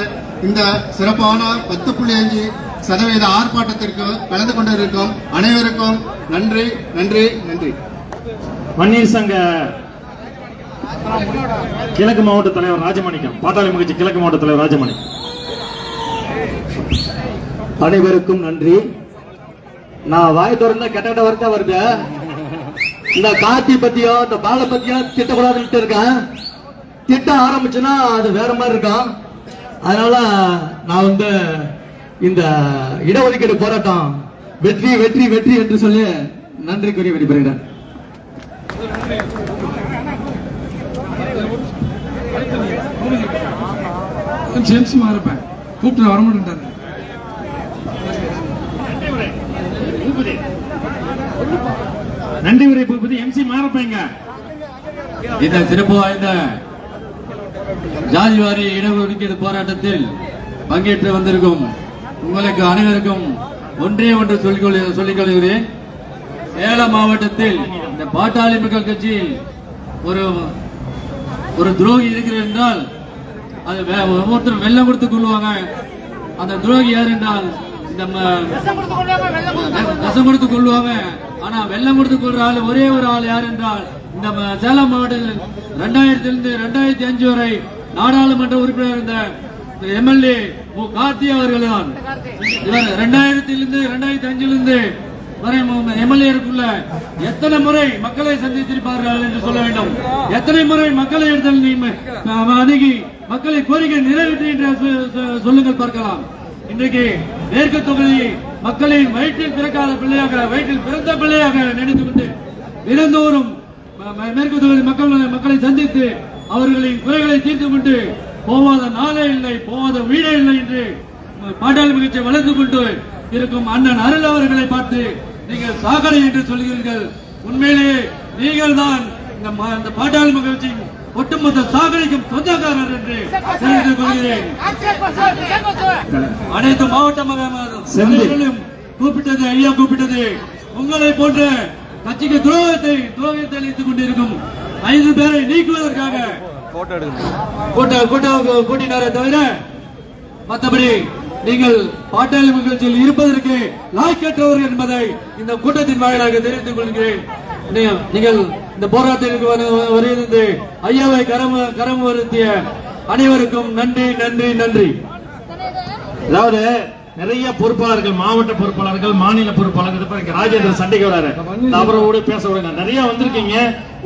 இந்த சிறப்பான 10.5% ஆர்ப்பாட்டத்திற்கு கலந்து கொண்டிருக்கும் அனைவருக்கும் நன்றி நன்றி நன்றி. வன்னியர் சங்க கிழக்கு மாவட்ட தலைவர் ராஜமாணிக்கம், பாட்டாளி மகிழ்ச்சி கிழக்கு மாவட்ட தலைவர் ராஜமாணிக்கம். அனைவருக்கும் நன்றி. நான் வாய் திறந்த கெட்ட வார்த்தை வருது. இந்த காத்தி பத்தியோ இந்த பாலை பத்தியோ திட்டக்கூடாதுன்னு இருக்கேன். திட்ட ஆரம்பிச்சுன்னா அது வேற மாதிரி இருக்கும். அதனால நான் இந்த இடஒதுக்கீடு போராட்டம் வெற்றி வெற்றி வெற்றி என்று சொல்லி நன்றி கூறி விடைபெறுகிறேன். கூப்பிட்டு வர மாட்டேன். நன்றி உரை பூபதி எம்சி மாறப்பேங்க. இந்த சிறப்பு வாய்ந்த ஜாதிவாரி இடஒதுக்கீடு போராட்டத்தில் பங்கேற்று வந்திருக்கும் உங்களுக்கு அனைவருக்கும் ஒன்றே ஒன்று சொல்லிக் கொள்கிறேன். சேலம் மாவட்டத்தில் இந்த பாட்டாளி மக்கள் கட்சியில் ஒரு துரோகி இருக்கிறது என்றால் அது ஒவ்வொருத்தரும் வெள்ளம் கொடுத்து கொள்வாங்க. அந்த துரோகி யார் என்றால் விஷம் கொடுத்து கொள்வாங்க. ஆனா வெள்ளம் கொடுத்து கொள்ற ஆள் ஒரே ஒரு ஆள் யார் என்றால் இந்த சேலம் மாவட்டத்தில் 2000 2005 வரை நாடாளுமன்ற உறுப்பினர் இருந்த எம்எல்ஏ மு கார்த்தி அவர்கள் தான். இவர் 2000 2005 எம்எல்ஏருக்குள்ள எத்தனை முறை மக்களை சந்தித்திருப்பார்கள் என்று சொல்ல வேண்டும். எத்தனை முறை மக்களை அணுகி மக்களை கோரிக்கை நிறைவேற்றி சொல்லுங்கள் பார்க்கலாம். இன்றைக்கு மேற்கு தொகுதி மக்களின் வயிற்றில் பிறக்காத பிள்ளையாக, வயிற்றில் பிறந்த பிள்ளையாக நினைத்துக் கொண்டு தினந்தோறும் மேற்கு தொகுதி மக்களை சந்தித்து அவர்களின் குறைகளை தீர்த்து கொண்டு போவாத நாளே இல்லை, போவாத வீடே இல்லை என்று பாட்டாளி மகிழ்ச்சியை வளர்த்து கொண்டு இருக்கும் அண்ணன் அருள் அவர்களை பார்த்து நீங்கள் சாகடை என்று சொல்கிறீர்கள். உண்மையிலேயே நீங்கள் தான் இந்த பாட்டாளி மகிழ்ச்சி ஒட்டுமொத்த சாகடைக்கும் சொந்தக்காரர் என்று தெரிவித்துக் கொள்கிறேன். அனைத்து மாவட்ட செயலர்களும் கூப்பிட்டது, ஐயா கூப்பிட்டது, உங்களை போன்ற கட்சிக்கு துரோகத்தை அளித்துக் கொண்டிருக்கும் 5 பேரை நீக்குவதற்காக கூட்டினாரே தவிர மற்றபடி நீங்கள் பாட்டாளி மகிழ்ச்சியில் இருப்பதற்கு லாய்க்கற்றவர்கள் என்பதை இந்த கூட்டத்தின் வாயிலாக தெரிவித்துக் கொள்கிறேன். நீங்கள் இந்த போராட்டத்திற்கு வருகிறது ஐயாவை கரம் வருத்திய அனைவருக்கும் நன்றி நன்றி நன்றி. அதாவது நிறைய பொறுப்பாளர்கள், மாவட்ட பொறுப்பாளர்கள், மாநில பொறுப்பாளர்கள், ராஜேந்திர சண்டைக்கு வராரு, அவரோட பேச நிறைய வந்திருக்கீங்க.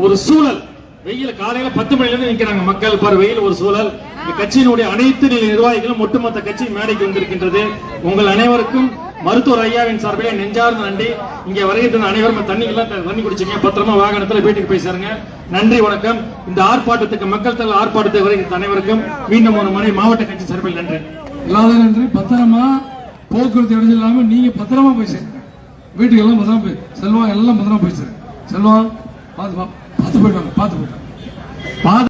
ஒரு சூழல், வெயில் காலையில 10 மணில இருந்து நிக்கிறாங்க மக்கள் பாரு, வெயில் ஒரு சூழல். இந்த கட்சியினுடைய அனைத்து நிலை நிர்வாகிகளும் ஒட்டுமொத்த கட்சி மேடைக்கு வந்திருக்கின்றது. உங்கள் அனைவருக்கும் மருத்துவர் ஐயாவின் சார்பிலே நெஞ்சார்ந்த நன்றி. இங்க வருகின்ற அனைவரும் தண்ணி குடிச்சீங்க, பத்திரமா வாகனத்துல வீட்டுக்கு போய் சேருங்க. நன்றி, வணக்கம். இந்த ஆர்ப்பாட்டத்துக்கு மக்கள் தலை ஆர்ப்பாட்டத்துக்கு வருகின்ற அனைவருக்கும் மீண்டும் ஒரு முறை மாவட்ட கட்சி சார்பில் நன்றி. இல்லாத நன்றி. பத்திரமா போக்குவரத்து இடைஞ்சல் இல்லாம நீங்க பத்திரமா போய் சேருங்க, வீட்டுக்கு எல்லாம் பத்திரமா போய் செல்வம், எல்லாம் பத்திரமா போய் சேருங்க. செல்வம் பார்த்து போயிட்டு வாங்க, பார்த்து போயிட்டு வாங்க.